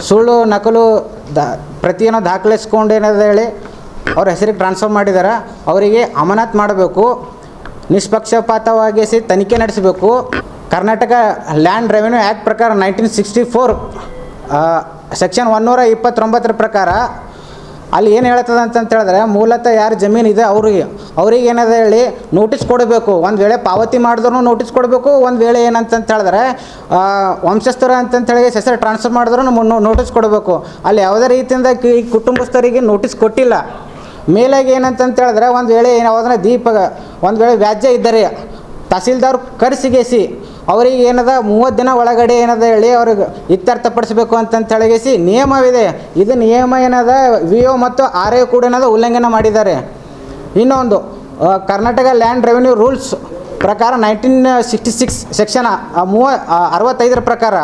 ಸುಳ್ಳು ನಕಲು ಪ್ರತಿಯನ್ನು ದಾಖಲಿಸ್ಕೊಂಡು ಏನಂತ ಹೇಳಿ ಅವ್ರ ಹೆಸರಿಗೆ ಟ್ರಾನ್ಸ್ಫರ್ ಮಾಡಿದ್ದಾರೆ. ಅವರಿಗೆ ಅಮಾನತ್ ಮಾಡಬೇಕು, ನಿಷ್ಪಕ್ಷಪಾತವಾಗಿ ತನಿಖೆ ನಡೆಸಬೇಕು. ಕರ್ನಾಟಕ ಲ್ಯಾಂಡ್ ರೆವಿನ್ಯೂ ಆ್ಯಕ್ಟ್ ಪ್ರಕಾರ 1964 ಸೆಕ್ಷನ್ 129 ಪ್ರಕಾರ ಅಲ್ಲಿ ಏನು ಹೇಳ್ತದೆ ಅಂತ ಹೇಳಿದ್ರೆ, ಮೂಲತಃ ಯಾರು ಜಮೀನಿದೆ ಅವ್ರಿಗೆ ಏನದ ಹೇಳಿ ನೋಟಿಸ್ ಕೊಡಬೇಕು. ಒಂದು ವೇಳೆ ಪಾವತಿ ಮಾಡಿದ್ರೂ ನೋಟಿಸ್ ಕೊಡಬೇಕು. ಒಂದು ವೇಳೆ ಏನಂತ ಹೇಳಿದ್ರೆ ವಂಶಸ್ಥರು ಅಂತಂತೇಳಿ ಹೆಸರು ಟ್ರಾನ್ಸ್ಫರ್ ಮಾಡಿದ್ರೂ ನೋಟಿಸ್ ಕೊಡಬೇಕು. ಅಲ್ಲಿ ಯಾವುದೇ ರೀತಿಯಿಂದ ಈ ಕುಟುಂಬಸ್ಥರಿಗೆ ನೋಟಿಸ್ ಕೊಟ್ಟಿಲ್ಲ. ಮೇಲಾಗಿ ಏನಂತ ಹೇಳಿದ್ರೆ, ಒಂದು ವೇಳೆ ಯಾವುದನ್ನ ಒಂದು ವೇಳೆ ವ್ಯಾಜ್ಯ ಇದ್ದರೆ ತಹಸೀಲ್ದಾರ್ ಕರೆಸಿಗೇಸಿ ಅವರಿಗೆ ಏನದ 30 ದಿನ ಒಳಗಡೆ ಏನದ ಹೇಳಿ ಅವ್ರಿಗೆ ಇತ್ಯರ್ಥಪಡಿಸಬೇಕು ಅಂತಂತೇಳಿಸಿ ನಿಯಮವಿದೆ. ಇದು ನಿಯಮ ಏನದ VO ಮತ್ತು RI ಕೂಡ ಏನದ ಉಲ್ಲಂಘನೆ ಮಾಡಿದ್ದಾರೆ. ಇನ್ನೊಂದು ಕರ್ನಾಟಕ ಲ್ಯಾಂಡ್ ರೆವಿನ್ಯೂ ರೂಲ್ಸ್ ಪ್ರಕಾರ 1966 ಸೆಕ್ಷನ್ 65 ಪ್ರಕಾರ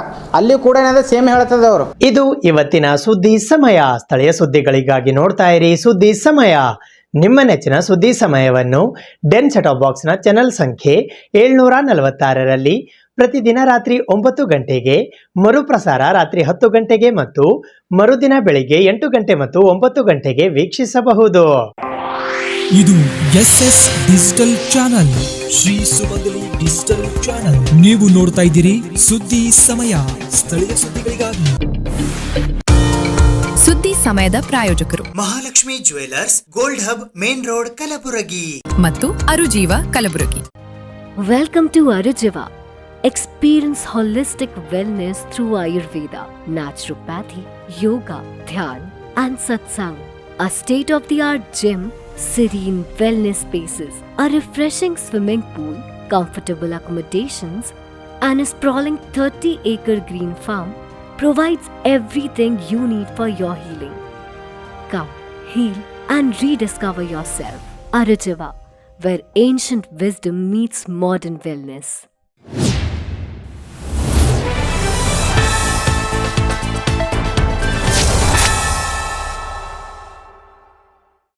ಅಲ್ಲಿ ಕೂಡ ಏನದ ಸೇಮ್ ಹೇಳ್ತದೆ ಅವರು. ಇದು ಇವತ್ತಿನ ಸುದ್ದಿ ಸಮಯ. ಸ್ಥಳೀಯ ಸುದ್ದಿಗಳಿಗಾಗಿ ನೋಡ್ತಾ ಇರಿ ಸುದ್ದಿ ಸಮಯ. ನಿಮ್ಮ ನೆಚ್ಚಿನ ಸುದ್ದಿ ಸಮಯವನ್ನು ಡೆನ್ ಸೆಟಾಪ್ ಬಾಕ್ಸ್ನ ಚಾನೆಲ್ ಸಂಖ್ಯೆ 746ರಲ್ಲಿ ಪ್ರತಿದಿನ ರಾತ್ರಿ 9 ಗಂಟೆಗೆ, ಮರುಪ್ರಸಾರ ರಾತ್ರಿ 10 ಗಂಟೆಗೆ ಮತ್ತು ಮರುದಿನ ಬೆಳಿಗ್ಗೆ 8 ಗಂಟೆ ಮತ್ತು 9 ಗಂಟೆಗೆ ವೀಕ್ಷಿಸಬಹುದು. ಇದು SS ಡಿಜಿಟಲ್ ಚಾನಲ್, ಶ್ರೀ ಸುಮಂಗಲಿ ಡಿಜಿಟಲ್ ಚಾನಲ್. ನೀವು ನೋಡ್ತಾ ಇದ್ದೀರಿ ಸುದ್ದಿ ಸಮಯ, ಸ್ಥಳೀಯ ಸುದ್ದಿಗಳಿಗಾಗಿ. ಸುದ್ದಿ ಸಮಯದ ಪ್ರಾಯೋಜಕರು Mahalakshmi jewellers, gold hub, main road, Kalaburagi ಮತ್ತು ಅರುಜೀವ Kalaburagi. Welcome to Arujiva. Experience holistic wellness through Ayurveda, naturopathy, yoga, dhyan, and satsang. A state-of-the-art gym, serene wellness spaces, a refreshing swimming pool, comfortable accommodations, and a sprawling 30-acre green farm provides everything you need for your healing. Come, heal, and rediscover yourself. Arujiva, where ancient wisdom meets modern wellness.